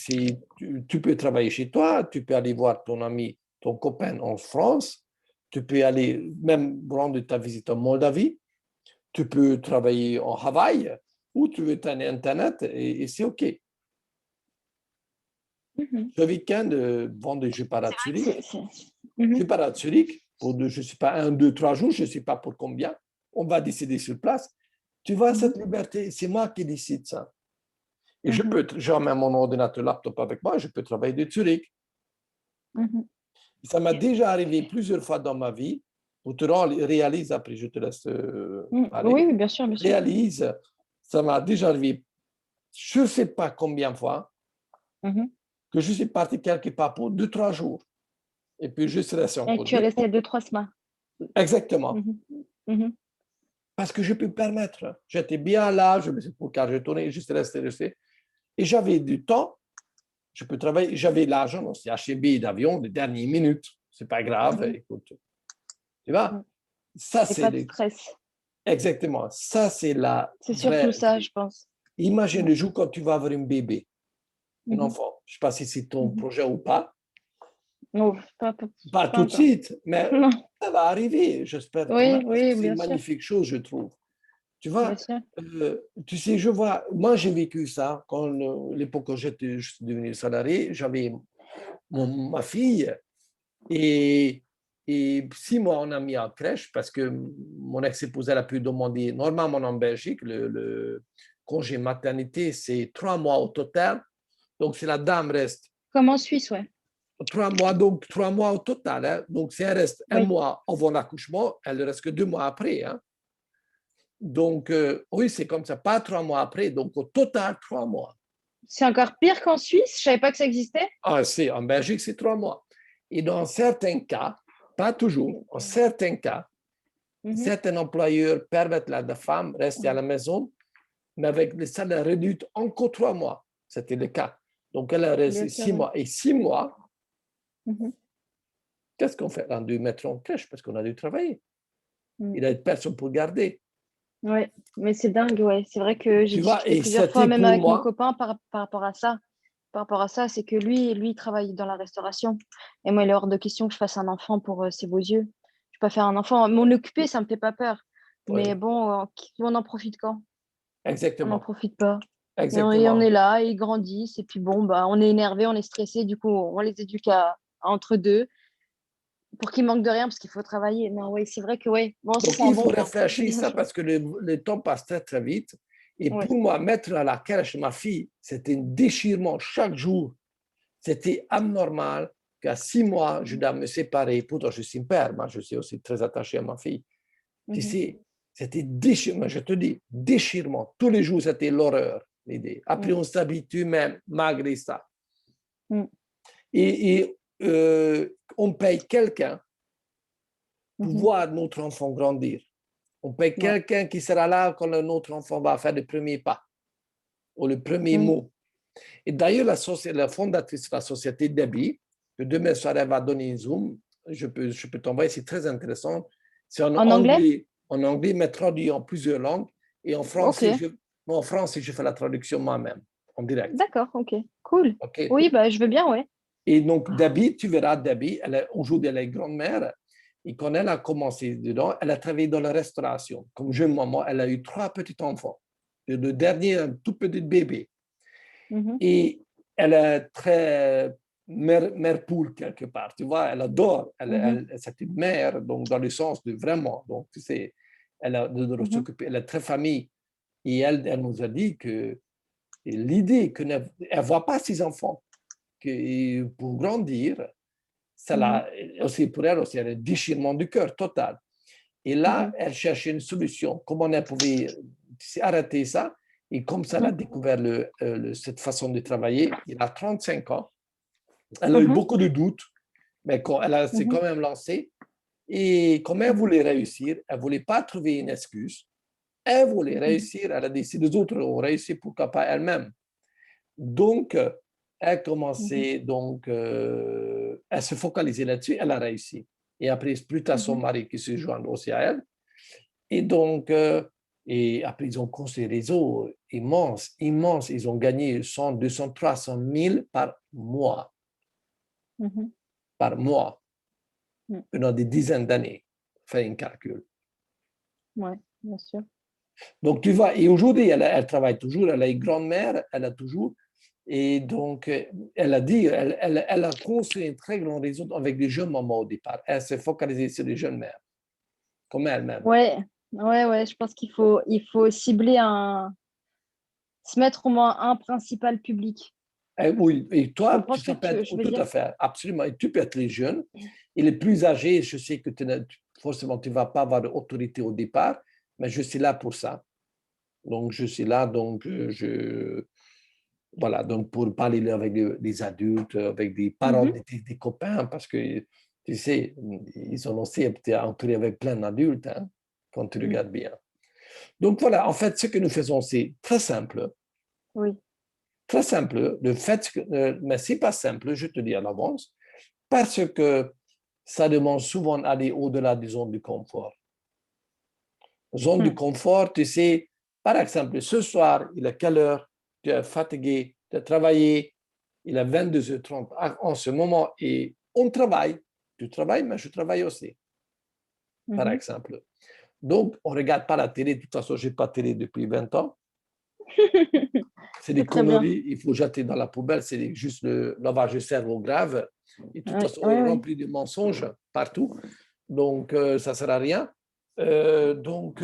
tu peux travailler chez toi, tu peux aller voir ton ami, ton copain en France, tu peux aller même rendre ta visite en Moldavie, tu peux travailler en Hawaï ou tu veux t'en Internet et c'est OK. Mhm. Ce week-end, vendredi, je pars à Zurich. Je Mhm. pars à Zurich pour, je ne sais pas, 1, 2, 3 jours, je ne sais pas pour combien. On va décider sur place. Tu vois, Mhm. cette liberté, c'est moi qui décide ça. Et Mhm. j'ai même mon ordinateur laptop avec moi, je peux travailler de Zurich. Mhm. Ça m'a déjà arrivé plusieurs fois dans ma vie, où tu réalises, après je te laisse Mhm. parler, Oui, oui, bien sûr, bien sûr. réalise, ça m'a déjà arrivé, je ne sais pas combien de fois, Mhm. que je suis parti quelque part pour 2, 3 jours. Et puis je suis resté Et encore que tu es 2 jours. resté 2, 3 semaines. Exactement. Mhm. Mhm. Parce que je peux me permettre. J'étais bien là, je me suis pour car je tournais, je suis resté. Et j'avais du temps, je peux travailler, j'avais l'argent, on s'est acheté billet d'avion les dernières minutes. C'est pas grave, Mhm. écoute. Tu vois, Mhm. ça Et c'est pas de stress. exactement, ça c'est la C'est surtout vraie ça, vie. je pense. Imagine Mhm. le jour quand tu vas avoir un bébé, un Mhm. enfant. Je ne sais pas si c'est ton Mhm. projet ou pas. Non, Pas pas tout de encore. suite, mais Non. ça va arriver, j'espère quand même, Oui, parce que oui, c'est une bien sûr. magnifique chose, je trouve. Tu Bien vois, sûr. tu sais, je vois, moi j'ai vécu ça quand l'époque où je suis devenu salarié, j'avais ma fille et, et 6 mois on a mis en crèche parce que mon ex-épouse elle a pu demander, normalement en Belgique, le congé maternité c'est 3 mois au total, donc si la dame reste Comme en Suisse, ouais. 3 mois, donc 3 mois au total, hein, donc si elle reste un Oui. mois avant l'accouchement, elle ne reste que 2 mois après, hein. Donc, oui, c'est comme ça, pas 3 mois après, donc au total, 3 mois. C'est encore pire qu'en Suisse. Je savais pas que ça existait. Ah, en Belgique, c'est 3 mois. Et dans certains cas, pas toujours, en certains cas, Mhm. certains employeurs permettent à la femme de rester à la maison, mais avec le salaire réduit encore 3 mois. C'était le cas. Donc, elle a Bien resté sûr, six ouais. mois. Et 6 mois, Mhm. qu'est-ce qu'on fait? On a dû mettre en crèche parce qu'on a dû travailler. Mhm. Il n'y a personne pour garder. Ouais, mais c'est dingue, ouais. C'est vrai que j'ai Tu vois, discuté et plusieurs fois, c'était même pour avec mon moi, copain, par rapport à ça. Par rapport à ça, c'est que lui, il travaille dans la restauration. Et moi, il est hors de question que je fasse un enfant pour ses beaux yeux. Je peux pas faire un enfant. M'en occuper, ça me fait pas peur. Mais oui, bon, on en profite quand? On n'en Exactement. profite pas. Et on Exactement. est là, ils grandissent, et puis bon, bah, on est énervé, on est stressé, du coup, on les éduque à entre deux pour qu'ils manquent de rien, parce qu'il faut travailler. Non, oui, c'est vrai que oui. Bon, ça, Donc, c'est un il bon faut point. C'est réfléchir bien ça joué. parce que le temps passe très, très vite. Et Ouais. pour moi, mettre à la crèche ma fille, c'était un déchirement chaque jour. C'était anormal qu'à 6 mois, je dois me séparer. Pourtant, je suis père, mais je suis aussi très attaché à ma fille. Tu Mhm. sais, c'était déchirement, je te dis, déchirement. Tous les jours, c'était l'horreur, l'idée. Après, Mm. on s'habitue même malgré ça. Mm. Et on paye quelqu'un pour Mhm. voir notre enfant grandir. On paye Ouais. quelqu'un qui sera là quand notre enfant va faire le premier pas ou le premier Mm. mot. Et d'ailleurs, la fondatrice de la société Debbie, que demain soir, elle va donner un Zoom, je peux t'envoyer, c'est très intéressant. C'est En anglais? en anglais, mais traduit en plusieurs langues. Et Ok. en français, je fais la traduction moi-même, en direct. D'accord, ok. Cool. OK? Oui, bah, je veux bien, ouais. Et donc, Debbie, tu verras, Debbie, aujourd'hui, elle est grand-mère. Et quand elle a commencé dedans, elle a travaillé dans la restauration. Comme jeune maman, elle a eu 3 petits enfants. Et le dernier, un tout petit bébé. Mhm. Et elle est très mère poule quelque part, tu vois, elle adore, Mhm. c'est une mère, donc dans le sens de vraiment, donc tu sais, elle a de Mhm. s'occuper, elle est très famille. Et elle nous a dit que l'idée qu'elle ne voit pas ses enfants, que pour grandir, ça Mhm. aussi pour elle aussi, elle a un déchirement du cœur total. Et là, Mhm. elle cherchait une solution. Comment elle pouvait arrêter ça? Et comme ça, elle a Mhm. découvert cette façon de travailler. Il a 35 ans. Elle a eu Mhm. beaucoup de doutes, mais elle s'est Mhm. quand même lancée. Et comme elle Mhm. voulait réussir, elle ne voulait pas trouver une excuse. Elle voulait Mhm. réussir. Elle a dit si les autres ont réussi, pourquoi pas elle-même? Donc, elle a Mhm. commencé, donc, elle se focalisait là-dessus. Elle a réussi. Et après, plus tard, son Mhm. mari qui se joint aussi à elle. Et donc, et après, ils ont construit des réseaux immenses, immenses. Ils ont gagné 100, 200, 300 000 Mhm. par mois, Mhm. pendant des dizaines d'années. Fais un calcul. Ouais, bien sûr. Donc, tu vois, et aujourd'hui, elle travaille toujours, elle est grand-mère, elle a toujours. Et donc, elle a dit, elle a construit un très grand réseau avec des jeunes mamans au départ. Elle s'est focalisée sur les jeunes mères, comme elle-même. Ouais, ouais, ouais, je pense qu'il faut cibler se mettre au moins un principal public. Et oui, et Je toi, comprends ce que ça peut être je veux tout dire. à fait, absolument. Et tu peux être les jeunes. Et les plus âgés, je sais que forcément, tu ne vas pas avoir d'autorité au départ, mais je suis là pour ça. Donc, je suis là, donc, voilà, donc pour parler avec des adultes, avec des parents, Mhm. des copains, parce que, tu sais, ils ont aussi été entourés avec plein d'adultes, hein, quand tu Mm. regardes bien. Donc, voilà, en fait, ce que nous faisons, c'est très simple. Oui. Très simple. Le fait que, mais c'est pas simple, je te dis à l'avance, parce que ça demande souvent d'aller au-delà des zones de confort. Zone de Mm. confort, tu sais, par exemple, ce soir, il est quelle heure? Tu es fatigué, tu as travaillé, il est 22h30 en ce moment et on travaille. Tu travailles, mais je travaille aussi, par Mhm. exemple. Donc, on ne regarde pas la télé. De toute façon, je n'ai pas de télé depuis 20 ans. C'est des C'est très bien. conneries, il faut jeter dans la poubelle, c'est juste le lavage de cerveau grave. Et de toute Oui, façon, oui, oui. rempli de mensonges partout. Donc, ça ne sert à rien. Donc,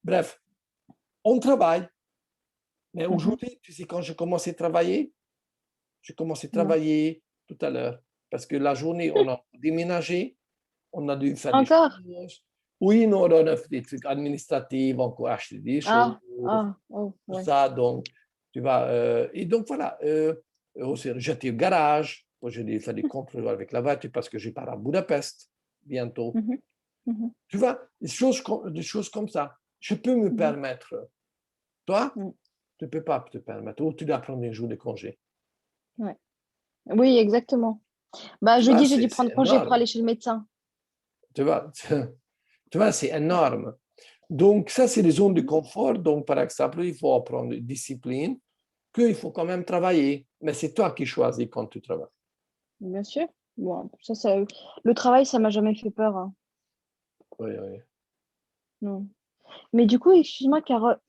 bref, on travaille. Mais Mhm. aujourd'hui, tu sais, quand je commençais à Non. travailler tout à l'heure. Parce que la journée, on a déménagé, on a dû faire des Encore? choses. Oui, non, on a fait des trucs administratifs, encore acheter des choses, Ah, ah, oh, tout ouais. ça. Donc, tu vas. Et donc, voilà. Aussi, j'étais au garage. Moi, j'ai dû faire des contrôles avec la voiture parce que je pars à Budapest bientôt. Mhm. Mhm. Tu vois, des choses comme ça. Je peux me Mhm. permettre. Toi, Mm. tu ne peux pas te permettre. Ou tu dois prendre un jour de congé. Ouais. Oui, exactement. Bah, Tu vois, jeudi, j'ai dû c'est prendre congé pour énorme. aller chez le médecin. Tu vois, tu vois, c'est énorme. Donc, ça, c'est les zones de Mhm. confort. Donc, par exemple, il faut apprendre une discipline, qu'il faut quand même travailler. Mais c'est toi qui choisis quand tu travailles. Bien sûr. Bon, le travail, ça m'a jamais fait peur, hein. Oui, oui. Non. Mais du coup, excuse-moi, Carole.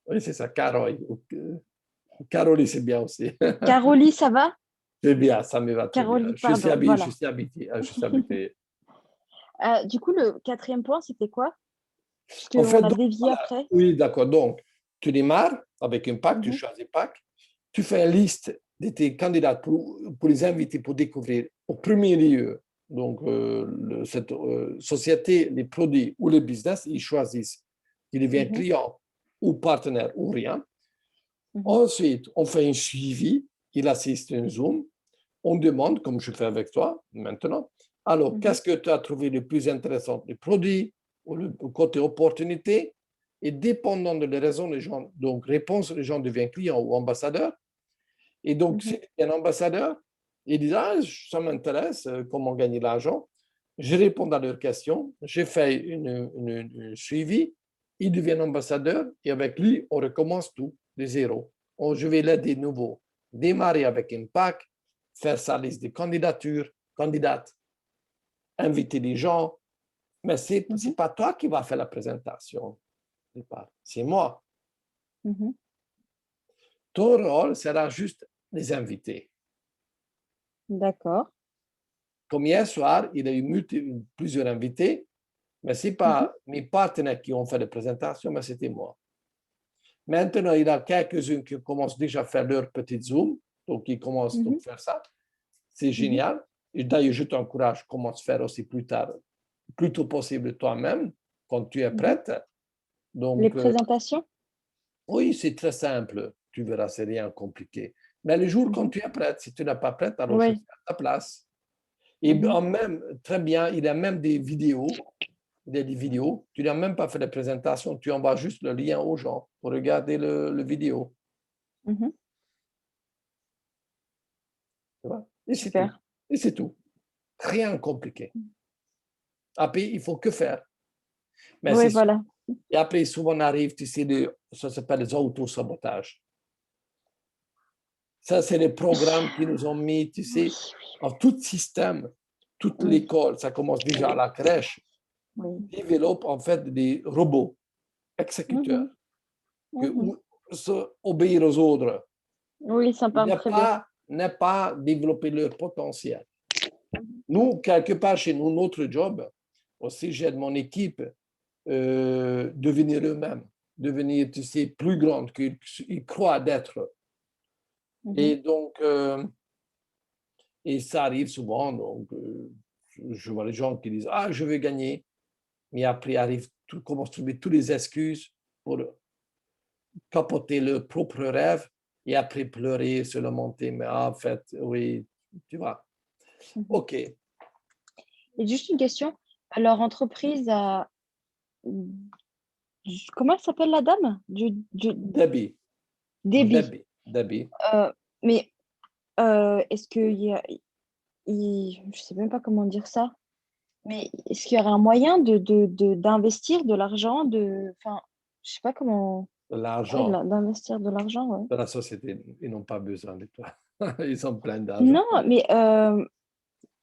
Oui, c'est ça, Caroy. Caroli, c'est bien aussi. Carolie, ça va? C'est bien, ça me va très bien. Carolie, pardon, Je voilà. suis habitué. Je suis habitué. Du coup, le quatrième point, c'était quoi? Parce En fait, qu'on a donc, dévié voilà. après. Oui, d'accord. Donc, tu démarres avec un pack, tu Mhm, choisis pack, tu fais une liste de tes candidats pour les inviter pour découvrir au premier lieu donc, cette société, les produits ou le business, ils choisissent qui devient mhm, client ou partenaire ou rien. mhm, Ensuite, on fait un suivi, il assiste à un Zoom, on demande, comme je fais avec toi maintenant, alors, mhm, qu'est-ce que tu as trouvé le plus intéressant, les produits ou le côté opportunité? Et dépendant de les raisons, les gens, donc réponse, les gens deviennent clients ou ambassadeurs. Et donc, mhm, si un ambassadeur, ils disent, ah, ça m'intéresse, comment gagner de l'argent. Je réponds à leurs questions, je fais un suivi, il devient ambassadeur et avec lui, on recommence tout de zéro. Je vais l'aider de nouveau, démarrer avec un pack, faire sa liste de candidatures, candidates, inviter les gens, mais ce mhm, n'est pas toi qui vas faire la présentation, c'est moi. mhm. Ton rôle sera juste les inviter. D'accord. Comme hier soir, il y a eu plusieurs invités, mais ce n'est Mhm, pas mes partenaires qui ont fait la présentation, mais c'était moi. Maintenant, il y a quelques-uns qui commencent déjà à faire leur petit Zoom, donc ils commencent mhm, à faire ça. C'est mhm. génial. Et d'ailleurs, je t'encourage, commence à faire aussi plus tard, plus tôt possible toi-même, quand tu es Mhm. prête. Les Donc, présentations? oui, c'est très simple. Tu verras, c'est rien de compliqué. Mais le jour quand Mhm. tu es prête, si tu n'es pas prête, alors je fais Oui. à ta place. Et Mhm, en même, très bien, il y a même des vidéos. Il y a des vidéos. Tu n'as même pas fait de présentation. Tu envoies juste le lien aux gens pour regarder le vidéo. mhm. Tu vois. Et c'est tout. Super. Et c'est tout. Rien de compliqué. Après, il faut que faire. Mais Oui, c'est voilà. Et après, souvent, on arrive, tu sais, ça s'appelle les autosabotages. Ça, c'est les programmes qui nous ont mis, tu Oui, sais, en tout système, toute oui, l'école, ça commence déjà à la crèche, oui. développe en fait des robots exécuteurs Mhm, que mhm. obéir aux autres. Oui, ça Il parle très bien. n'est pas développer leur potentiel. Mhm, Nous, quelque part chez nous, notre job, aussi j'aide mon équipe devenir eux-mêmes, devenir, tu sais, plus grande qu'ils croient d'être. mhm. Et donc, et ça arrive souvent, donc, je vois les gens qui disent, ah, je veux gagner, mais après arrive, commencent à trouver toutes les excuses pour capoter leur propre rêve et après pleurer sur la montée, mais en fait, oui, tu vois. Mhm. OK, Et juste une question. Alors, entreprise à... Comment elle s'appelle la dame? Debbie, Débit. Debbie. Mais est-ce qu'il y a... Je sais même pas comment dire ça. Mais est-ce qu'il y aurait un moyen d'investir de l'argent, enfin, je sais pas comment, ouais, L'argent d'investir de l'argent, ouais. de la société, ils n'ont pas besoin de toi. Ils ont plein d'argent. Non, mais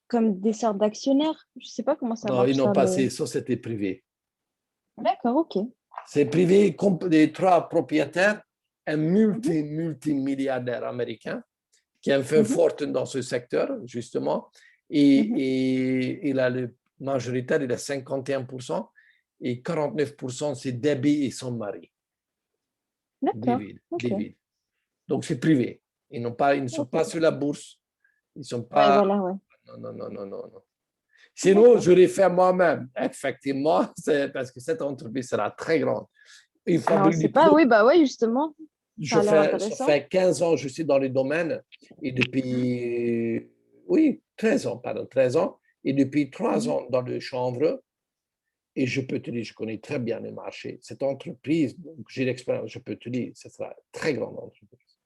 comme des sortes d'actionnaires, je sais pas comment ça Non, ils marche n'ont ça, pas le... ces sociétés privées. D'accord, ok. C'est privé, les trois propriétaires, un Mhm, multimilliardaire américain qui a fait une mhm, fortune dans ce secteur, justement, mhm. et il a le majoritaire, il a 51%, et 49%, c'est Debbie et son mari, D'accord, David. ok. David. Donc, c'est privé. Ils ne sont pas Ok. sur la bourse. Ils ne sont Ouais, pas. voilà, ouais. Non, non, non, non, non, non. Sinon, D'accord. je l'ai fait moi-même. Effectivement, c'est parce que cette entreprise sera très grande. Ils Mais on fabriquent sait des pas, produits. oui, bah ouais, justement, ça a l'air Ça intéressant. fait 15 ans que je suis dans le domaine et depuis, oui, 13 ans, pardon, 13 ans, et depuis 3 Mhm, ans dans le chanvre, et je peux te dire, je connais très bien le marché. Cette entreprise, donc j'ai l'expérience, je peux te dire, ce sera une très grande entreprise.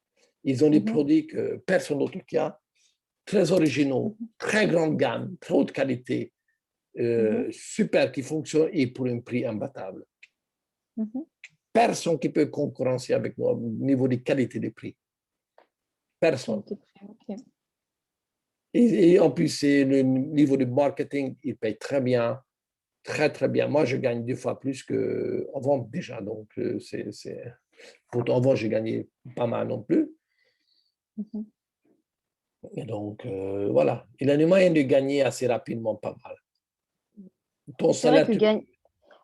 Ils ont des mhm, produits que personne d'autre a, très originaux, mhm, très grande gamme, très haute qualité, mhm, super, qui fonctionnent et pour un prix imbattable. mhm. Personne qui peut concurrencer avec nous au niveau de qualité des prix. Personne. Ok, ok. Et en plus, c'est le niveau de marketing, il paye très bien, très, très bien. Moi, je gagne 2 fois plus qu'en vente déjà. Donc, c'est Pourtant, avant, j'ai gagné pas mal non plus. Mhm. Et donc, voilà. Il a les moyens de gagner assez rapidement pas mal. Ton C'est vrai salaire, que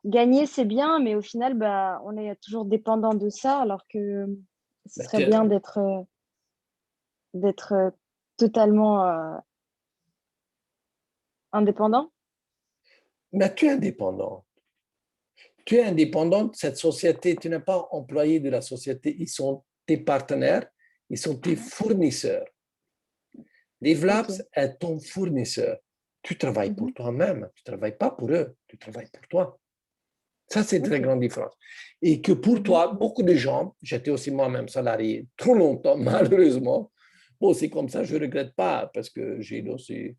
gagner, c'est bien, mais au final, bah, on est toujours dépendant de ça, alors que ce ben, serait bien d'être totalement indépendant. mais tu es indépendant. Tu es indépendant de cette société. Tu n'es pas employé de la société. Ils sont tes partenaires. Ils sont tes fournisseurs. Devlaps Ok. est ton fournisseur. Tu travailles pour Mhm. toi-même. Tu ne travailles pas pour eux. Tu travailles pour toi. Ça, c'est une très Ok. grande différence. Et que pour Mhm. toi, beaucoup de gens, j'étais aussi moi-même salarié trop longtemps, malheureusement. Bon, c'est comme ça, je ne regrette pas parce que j'ai aussi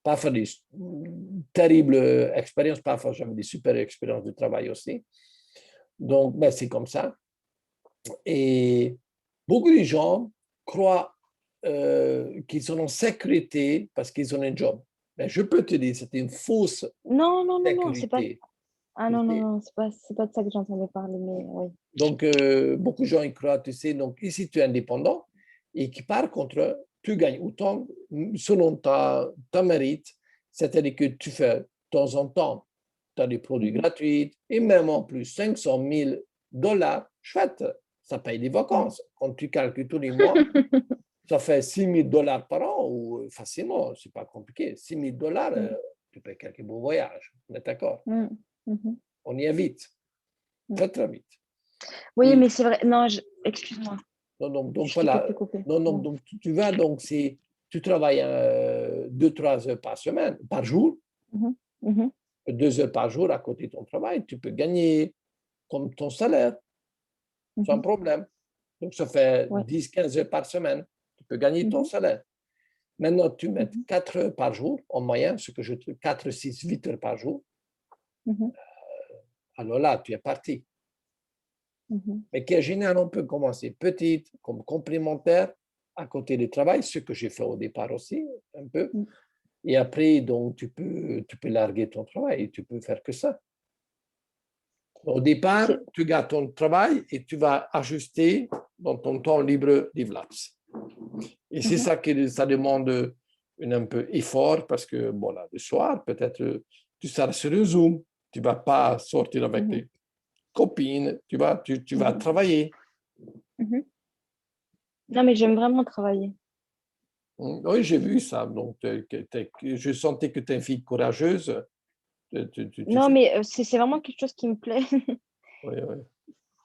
parfois des terribles expériences, parfois j'avais des super expériences de travail aussi. Donc, ben, c'est comme ça. Et beaucoup de gens croient qu'ils sont en sécurité parce qu'ils ont un job. Mais je peux te dire, c'est une fausse Non, non, non, non, c'est pas. sécurité. Ah Tu non, non, sais. non, c'est pas de ça que j'entendais parler, mais oui. Donc, beaucoup de gens y croient, tu sais. Donc, ici, tu es indépendant et qui, par contre, tu gagnes autant selon ta mérite. C'est-à-dire que tu fais de temps en temps, tu as des produits Mhm. gratuits et même en plus, 500 000 $, chouette, ça paye des Mhm. vacances. Quand tu calcules tous les mois, ça fait 6 000 $ par an ou facilement, c'est pas compliqué. 6 000 $, Mhm. tu payes quelques beaux voyages. On est d'accord. Mhm. Mhm. On y est vite, Mhm. très, très vite. Oui, Et mais c'est vrai. Non, excuse-moi, donc, je t'ai voilà. coupé. Non, Ouais. donc tu vas, donc c'est, tu travailles 2, 3 heures par semaine, par jour, Mhm. Mhm. 2 heures par jour à côté de ton travail, tu peux gagner comme ton salaire, sans Mhm. problème. Donc, ça fait Ouais. 10, 15 heures par semaine, tu peux gagner ton Mhm. salaire. Maintenant, tu mets Mhm. 4 heures par jour en moyenne, ce que je trouve 4, 6, 8 heures par jour. Mhm. Alors là, tu es parti. Mhm. Mais qui est général, on peut commencer petite, comme complémentaire, à côté du travail, ce que j'ai fait au départ aussi, un peu. Mhm. Et après, donc, tu peux larguer ton travail et tu peux faire que ça. Au départ, C'est. tu gardes ton travail et tu vas ajuster dans ton temps libre d'Ivlaps. Et c'est Mhm. ça que ça demande un peu effort parce que, bon, là, le soir, peut-être, tu seras sur un Zoom, tu ne vas pas sortir avec Mhm. tes copines, tu vas Mhm. travailler. Mhm. Non, mais j'aime vraiment travailler. Oui, j'ai vu ça. Donc, je sentais que tu es une fille courageuse. Tu Non, fais. mais c'est vraiment quelque chose qui me plaît. Oui, oui.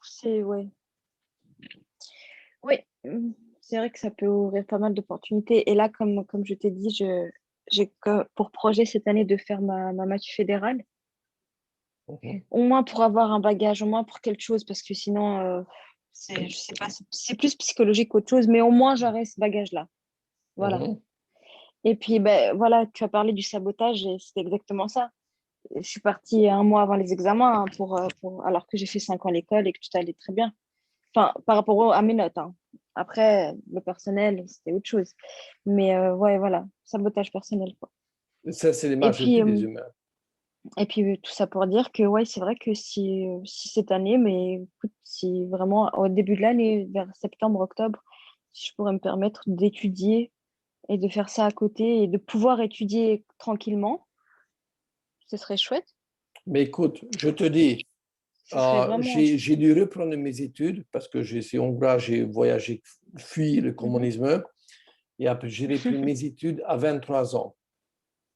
C'est, ouais. Oui, c'est vrai que ça peut ouvrir pas mal d'opportunités. Et là, comme je t'ai dit, j'ai pour projet cette année de faire ma matu fédérale. Mhm. Au moins pour avoir un bagage, au moins pour quelque chose, parce que sinon, je sais pas, c'est plus psychologique qu'autre chose, mais au moins j'aurai ce bagage-là. Voilà. Mhm. Et puis, ben, voilà, tu as parlé du sabotage, et c'était exactement ça. Je suis partie un mois avant les examens, hein, alors que j'ai fait 5 ans à l'école et que tout allait très bien. Enfin, par rapport à mes notes, hein. Après, le personnel, c'était autre chose. Mais ouais, voilà, sabotage personnel, quoi. Ça, c'est les Et majorités puis, des humains. tout ça pour dire que ouais, c'est vrai que si cette année, mais écoute, si vraiment au début de l'année, vers septembre, octobre, si je pourrais me permettre d'étudier et de faire ça à côté et de pouvoir étudier tranquillement, ce serait chouette. Mais écoute, je te dis, Ce serait vraiment j'ai dû reprendre mes études parce que j'ai suis hongrois, j'ai voyagé, fui le Mhm. communisme. Et après, j'ai repris mes études à 23 ans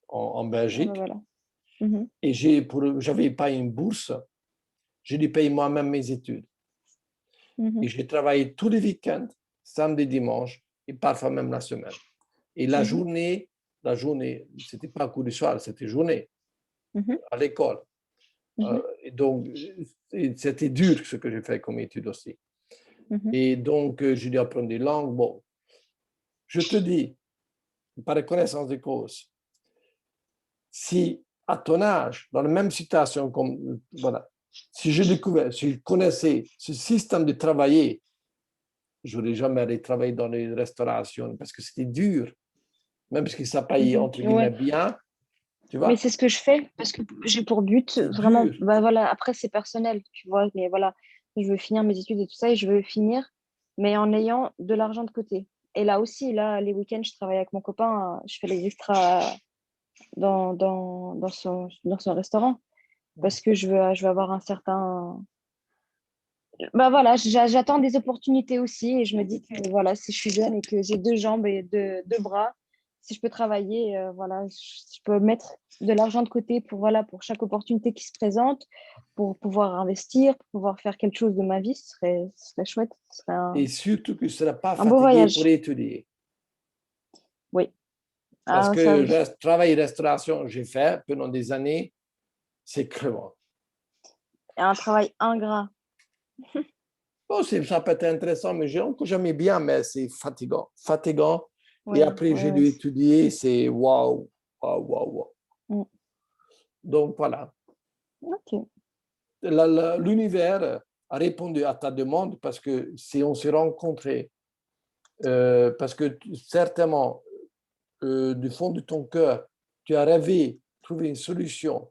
en Ah bah Belgique. voilà. Mhm. Et j'avais pas une bourse, j'ai dû payer moi-même mes études. Et Mhm. j'ai travaillé tous les week-ends, samedi, dimanche, et parfois même la semaine. Et Mhm. la journée, c'était pas cours du soir, c'était journée Mhm. à l'école. Mhm. Et donc, c'était dur ce que j'ai fait comme étude aussi. Mhm. Et donc, j'ai dû apprendre des langues. Bon, je te dis, par reconnaissance de cause, si à ton âge, dans la même situation, comme, voilà, si si je connaissais ce système de travailler, je n'aurais jamais allé travailler dans les restaurations parce que c'était dur, même si ça payait Mhm. entre guillemets Ouais. bien, tu Mais vois, c'est ce que je fais parce que j'ai pour but c'est vraiment, dur. bah voilà, après c'est personnel, tu vois, mais voilà, je veux finir mes études et tout ça, et je veux finir, mais en ayant de l'argent de côté. Et là aussi, là, les week-ends, je travaille avec mon copain, je fais les extras dans son restaurant parce que je veux avoir un certain. Bah voilà, j'attends des opportunités aussi et je me dis que voilà, si je suis jeune et que j'ai deux jambes et deux bras, si je peux travailler, voilà, je peux mettre de l'argent de côté pour, voilà, pour chaque opportunité qui se présente, pour pouvoir investir, pour pouvoir faire quelque chose de ma vie, ce serait chouette, ce serait Et surtout que tu ne seras pas un beau fatigué pour voyage. étudier. Oui, Parce ah, ça que oui. travail restauration, j'ai fait pendant des années, c'est crevant. Et un travail ingrat. Bon, ça peut être intéressant, mais j'aimais bien, mais c'est fatigant. Fatigant. Et Oui, après, oui, j'ai dû oui. étudier, c'est waouh, waouh, waouh, waouh. Mm. Donc voilà. Ok. L'univers a répondu à ta demande parce que si on s'est rencontrés, parce que certainement, du fond de ton cœur, tu as rêvé trouver une solution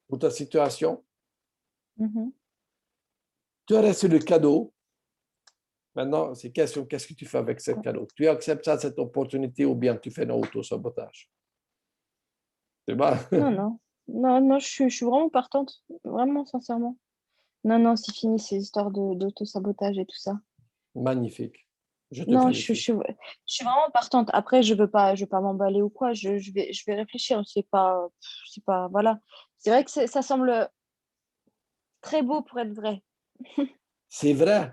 pour ta situation, Mhm. tu as reçu le cadeau. Maintenant, c'est question, qu'est-ce que tu fais avec ce cadeau? Tu acceptes ça, cette opportunité, ou bien tu fais un auto-sabotage? C'est bon? Non, non. Non, non, je suis vraiment partante. Vraiment, sincèrement. Non, non, c'est fini ces histoires d'auto-sabotage et tout ça. Magnifique. Je te Non, félicite. je suis vraiment partante. Après, je veux pas m'emballer ou quoi. Je vais réfléchir. C'est pas, voilà. C'est vrai que ça semble très beau pour être vrai. C'est vrai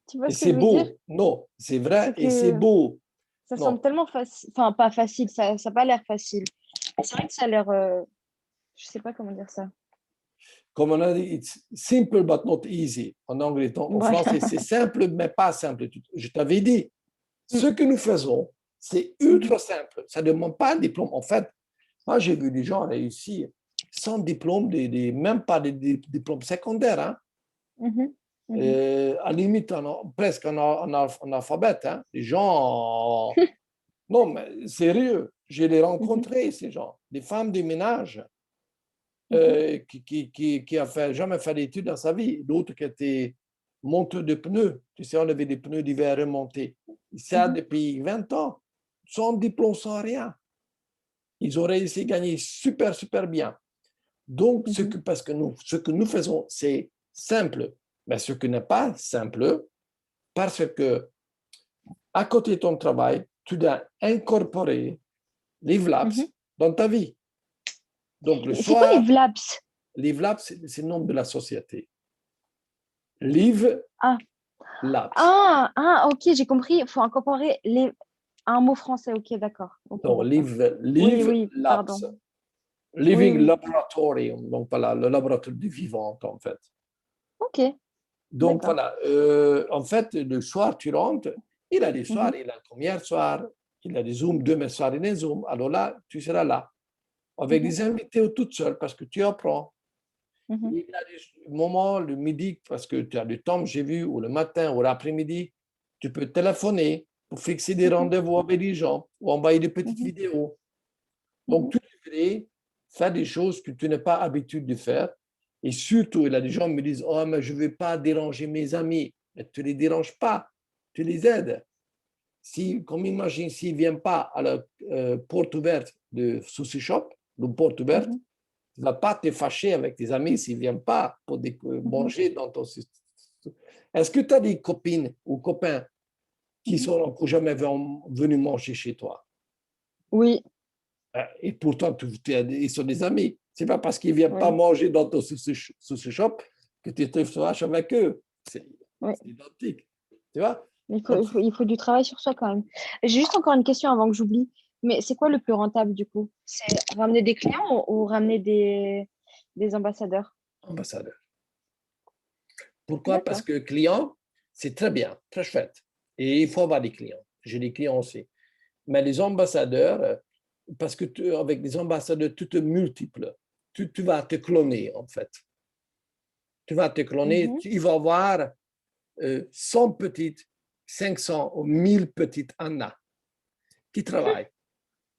Tu vois et ce que c'est je veux dire? beau. Non, c'est vrai C'est et c'est que beau. ça semble Non, tellement facile. Enfin, pas facile. Ça n'a pas l'air facile. Mais c'est vrai que ça a l'air. Je sais pas comment dire ça. comme on a dit, it's simple but not easy. En anglais, en Voilà. français, c'est simple mais pas simple. Je t'avais dit, Mm, ce que nous faisons, c'est mhm, ultra simple. Ça ne demande pas un diplôme. En fait, moi, j'ai vu des gens réussir sans diplôme, même pas des diplômes secondaires. Hein. mhm, mhm, À la limite, presque en alphabète. Hein. Les gens, non, mais sérieux, je les mhm, rencontrés, ces gens, des femmes de ménage mhm, qui a jamais fait d'études dans sa vie, d'autres qui étaient monteurs de pneus, tu sais, on avait des pneus d'hiver remontés. Ça mhm, depuis 20 ans, sans diplôme, sans rien. Ils ont réussi à gagner super, super bien. Donc, mhm. parce que ce que nous faisons, c'est simple. Mais ce qui n'est pas simple, parce que à côté de ton travail, tu dois incorporer Mhm. l'IVLAPS dans ta vie. Donc, le C'est quoi les soir, VLAPS? l'IVLAPS, c'est le nom de la société. Live Ah, Labs. ok, j'ai compris. Il faut incorporer un mot français. Ok, d'accord. Ok, Donc, d'accord. Oui, Live oui, pardon. Labs. Oui, Living oui. Laboratory, donc voilà, le laboratoire du vivant, en fait. Ok, Donc, d'accord. voilà, en fait, le soir, tu rentres, il a des soirs, Mhm, il a le premier soir, il a des Zooms, demain soir, il a des Zooms. Alors là, tu seras là, avec mhm, des invités ou toute seule, parce que tu apprends. mhm, Il y a des moments, le midi, parce que tu as du temps, j'ai vu, ou le matin, ou l'après-midi, tu peux téléphoner pour fixer des mhm, rendez-vous avec les gens, ou envoyer des petites mhm, vidéos. Donc, mhm, tu devrais faire des choses que tu n'as pas l'habitude de faire. Et surtout, il y a des gens qui me disent, oh, mais je ne veux pas déranger mes amis. Mais tu ne les déranges pas, tu les aides. Si, comme imagine, s'ils ne viennent pas à la porte ouverte de Sushi Shop, le porte ouverte, mhm, tu ne vas pas te fâcher avec tes amis s'ils ne viennent pas pour mhm, manger dans ton. Est-ce que tu as des copines ou copains qui mhm. sont jamais venus manger chez toi? Oui, Et pourtant, ils sont des amis. Ce n'est pas parce qu'ils ne viennent pas oui, manger dans ton sushi shop que tu te fâches avec eux. C'est oui. identique. Tu vois? Donc, Il faut du travail sur soi quand même. J'ai juste encore une question avant que j'oublie. Mais c'est quoi le plus rentable du coup? C'est ramener des clients ou ramener des ambassadeurs? ambassadeur. Pourquoi? Parce D'accord. que client, c'est très bien, très chouette. Et il faut avoir des clients. J'ai des clients aussi. Mais les ambassadeurs, parce que avec des ambassadeurs, tu te multiples. Tu vas te cloner, en fait. Tu vas te cloner. Mhm, Il va y avoir 100 petites, 500 ou 1000 petites Anna qui travaillent.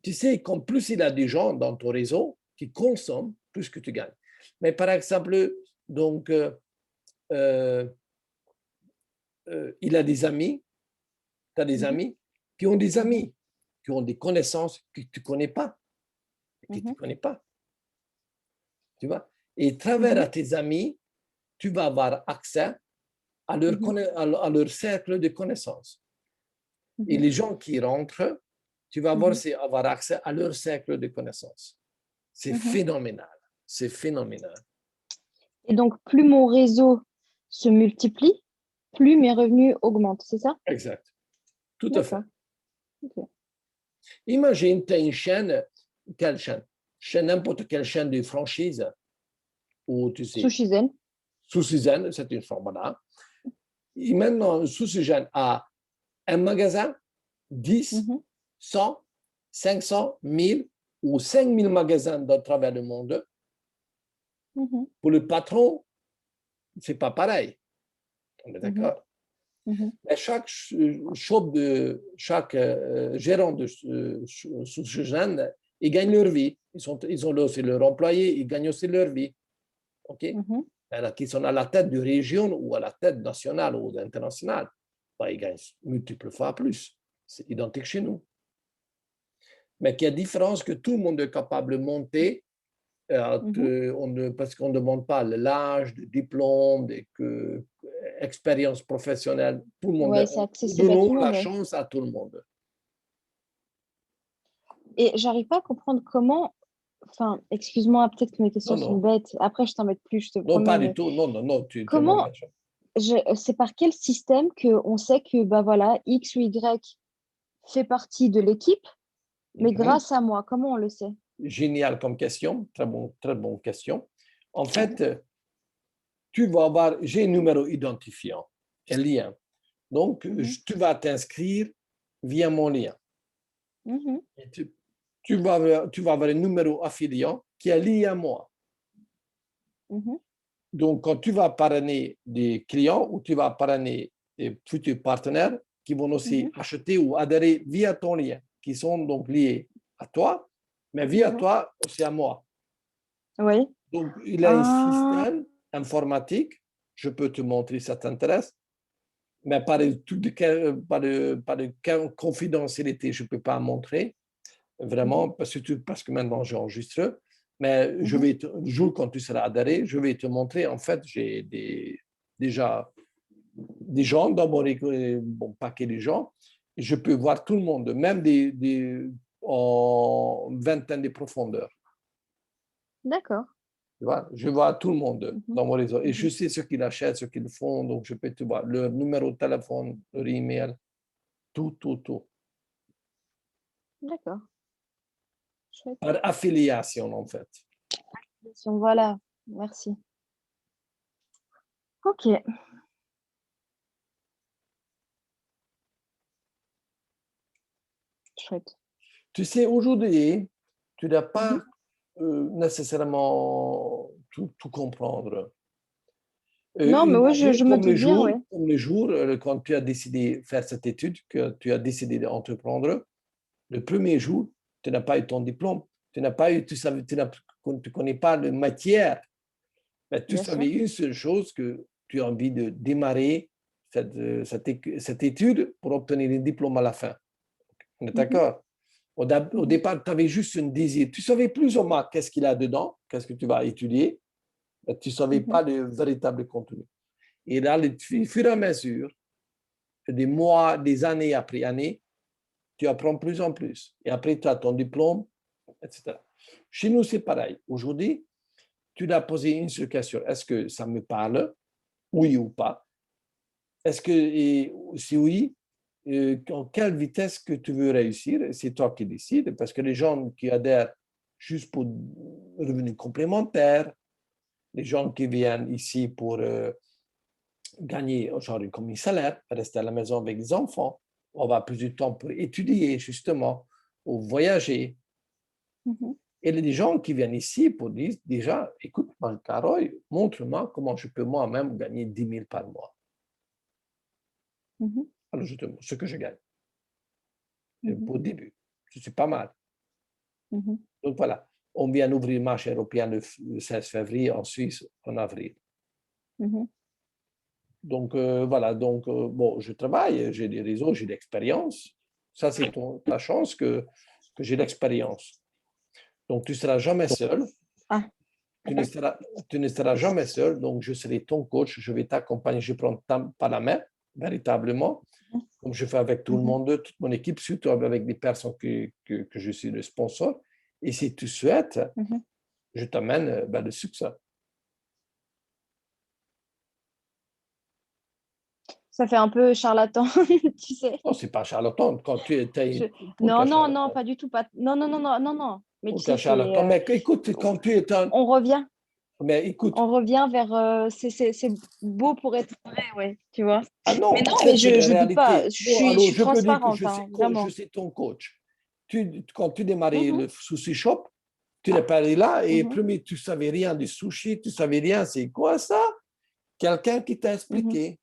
Tu sais qu'en plus, il y a des gens dans ton réseau qui consomment plus que tu gagnes. Mais par exemple, donc, il a des amis, tu as des amis qui ont des amis, qui ont des connaissances que tu ne connais pas, que tu connais pas. Tu vois? Et à travers tes amis, tu vas avoir accès à leur cercle de connaissances. Et les gens qui rentrent, tu vas avoir accès à leur cercle de connaissances. C'est phénoménal. C'est phénoménal. Et donc, plus mon réseau se multiplie, plus mes revenus augmentent, c'est ça? Exact. Tout à fait. Okay. Imagine, tu as une chaîne, quelle chaîne? N'importe quelle chaîne de franchise, ou tu sais, Sushi Zen. Sushi Zen, c'est une forme là. Et maintenant, Sushi Zen a un magasin, 10, 100, 500, 1000 ou 5000 magasins à travers le monde. Pour le patron, ce n'est pas pareil. On est d'accord? Mais chaque gérant de Sushi Zen, ils gagnent leur vie. Ils ont aussi leur employé, ils gagnent aussi leur vie. OK? Alors, qui sont à la tête de région ou à la tête nationale ou internationale, bah, ils gagnent multiples fois plus. C'est identique chez nous. Mais qu'il y a différence que tout le monde est capable de monter, parce qu'on ne demande pas l'âge, le diplôme, expérience professionnelle. Tout le monde. Ouais, c'est accessible à tout Donnons le la monde. chance à tout le monde. Et j'arrive pas à comprendre comment. Enfin, excuse-moi, peut-être que mes questions sont bêtes. Après, je t'embête plus, je te promets. Non, pas du tout. Non, tu comment c'est par quel système qu'on sait que bah voilà, X ou Y fait partie de l'équipe, mais grâce à moi, comment on le sait? Génial comme question, très bonne question. En fait, tu vas avoir, j'ai un numéro identifiant, un lien. Donc, tu vas t'inscrire via mon lien. Et tu vas avoir un numéro affiliant qui est lié à moi. Donc, quand tu vas parrainer des clients ou tu vas parrainer des futurs partenaires qui vont aussi acheter ou adhérer via ton lien, qui sont donc liés à toi, mais via toi aussi à moi. Oui. Donc, il a un système informatique, je peux te montrer si ça t'intéresse, mais par de confidentialité, je ne peux pas montrer, vraiment, parce que maintenant j'enregistre. Mais le jour quand tu seras adhéré, je vais te montrer. En fait, j'ai déjà des gens dans mon paquet de gens. Je peux voir tout le monde, même en vingtaine de profondeur. D'accord. Tu vois, je vois tout le monde dans mon réseau. Et je sais ce qu'ils achètent, ce qu'ils font. Donc, je peux te voir leur numéro de téléphone, leur email, tout. D'accord. Chouette. Par affiliation, en fait. Voilà, merci. Ok. Chouette. Tu sais, aujourd'hui, tu n'as pas nécessairement tout comprendre. Non, mais oui, je me doute bien, oui. Comme le jour, quand tu as décidé de faire cette étude, que tu as décidé d'entreprendre, le premier jour, tu n'as pas eu ton diplôme, tu n'as pas eu, tu ne connais pas la matière, mais tu savais une seule chose, que tu as envie de démarrer cette étude pour obtenir un diplôme à la fin. On est d'accord? Au départ, tu avais juste un désir. Tu savais plus ou moins qu'est-ce qu'il y a dedans, qu'est-ce que tu vas étudier, mais tu ne savais pas le véritable contenu. Et là, au fur et à mesure, des mois, des années après années, tu apprends plus en plus. Et après, tu as ton diplôme, etc. Chez nous, c'est pareil. Aujourd'hui, tu dois poser une seule question. Est-ce que ça me parle? Oui ou pas? Est-ce que, et si oui, en quelle vitesse que tu veux réussir? C'est toi qui décides, parce que les gens qui adhèrent juste pour revenus complémentaires, les gens qui viennent ici pour gagner genre comme un salaire, rester à la maison avec les enfants, on va plus de temps pour étudier justement, ou voyager. Et il y a des gens qui viennent ici pour dire déjà, écoute, Caroy, montre-moi comment je peux moi-même gagner 10 000 par mois. Alors, je te montre ce que je gagne. Pour le début, c'est pas mal. Donc voilà, on vient d'ouvrir le marché européen le 16 février en Suisse en avril. Donc, voilà, donc, bon, je travaille, j'ai des réseaux, j'ai l'expérience. Ça, c'est ta chance que j'ai l'expérience. Donc, tu ne seras jamais seul. Ah, Tu ne d'accord. seras, tu ne seras jamais seul. Donc, je serai ton coach. Je vais t'accompagner. Je prends par la main, véritablement, comme je fais avec tout le Mhm. monde, toute mon équipe, surtout avec des personnes que je suis le sponsor. Et si tu souhaites, Mhm. je t'amène le succès. Ça fait un peu charlatan, tu sais. Non, c'est pas charlatan. Quand tu Je... es, Non, aucun non, non, charlatan. pas du tout. Pas... Non, non, non, non, non, non. Mais tu Aucun sais, c'est... charlatan. Mais écoute, quand tu es un. on revient. Mais écoute, On revient vers... c'est beau pour être vrai, ouais, tu vois. ah Mais non, non, ça mais c'est je la doute pas. réalité. Bon, Je alors suis je peux dire que transparente, hein, je vraiment. suis ton coach. Quand tu démarrais Mhm, le sushi shop, tu n'es pas allé là et mhm, premier, tu savais rien du sushi, tu savais rien, c'est quoi ça? Quelqu'un qui t'a mhm, expliqué.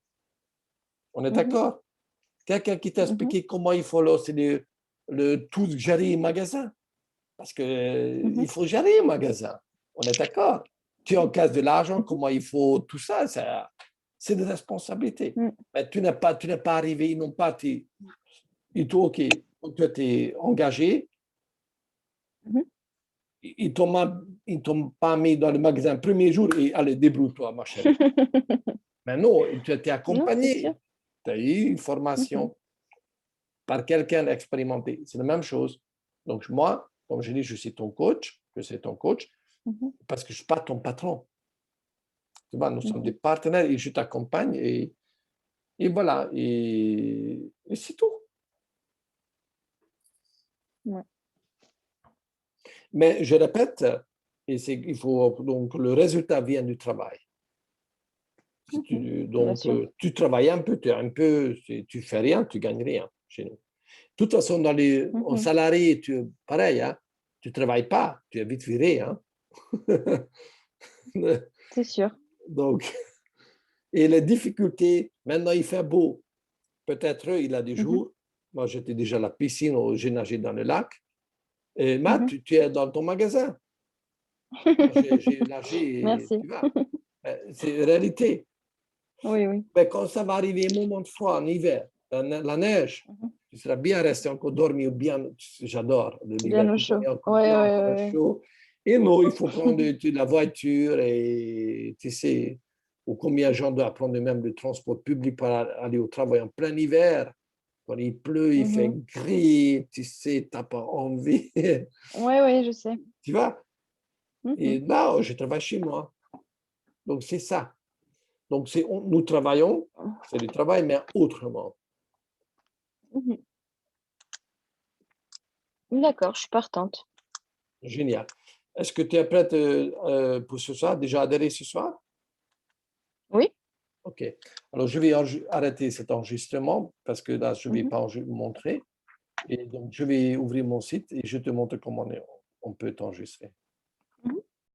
On est mhm, d'accord? Quelqu'un qui t'a mhm, expliqué comment il faut lancer tout gérer un magasin. Parce que mhm, il faut gérer un magasin. On est d'accord? Tu encaisses de l'argent, mhm, comment il faut, tout ça, c'est des responsabilités. mhm, Mais tu n'es pas arrivé, ils n'ont pas été, ils t'ont, OK, tu étais engagé, mhm. ils t'ont pas mis dans le magasin le premier jour et allez, débrouille-toi, ma chérie. Mais non, tu as été Non, c'est sûr. accompagné, tu as eu une Mhm, formation par quelqu'un d'expérimenté. C'est la même chose. Donc, moi, comme je dis, je suis ton coach, je suis ton coach, mhm, parce que je ne suis pas ton patron. Tu vois, nous sommes des mhm. partenaires et je t'accompagne et voilà, et c'est tout. Ouais. Mais je répète, il faut, donc le résultat vient du travail. Si Mhm. tu, Bien donc, sûr. tu travailles si tu fais rien, tu gagnes rien chez nous. De toute façon, en Mhm. salarié, pareil, hein, tu ne travailles pas, tu es vite viré. Hein. C'est sûr. Donc, et les difficultés, maintenant il fait beau. Peut-être il a des Mhm, jours, moi j'étais déjà à la piscine, j'ai nagé dans le lac, et Matt, mhm. tu es dans ton magasin. Moi, j'ai nagé, Merci. tu vois. C'est une réalité. Oui, oui. Mais quand ça va arriver un moment de froid en hiver, la neige, Mhm. tu seras bien resté encore dormi ou bien, j'adore Bien l'hiver, au tu chaud. dormais encore Ouais, bien, encore au ouais, chaud. Et non, il faut prendre la voiture et tu sais, ou combien de gens doivent prendre même le transport public pour aller au travail en plein hiver. Quand il pleut, ouais. il fait Mhm. gris, tu sais, tu n'as pas envie. Ouais, ouais, je sais. Tu vois? Et Mhm, là, je travaille chez moi. Donc, c'est ça. Donc, nous travaillons, c'est du travail, mais autrement. mhm. D'accord, je suis partante. Génial. Est-ce que tu es prête pour ce soir, déjà adhéré ce soir? Oui. OK. Alors, je vais arrêter cet enregistrement parce que là, je ne vais Mhm. pas montrer. Et donc, je vais ouvrir mon site et je te montre comment on peut t'enregistrer.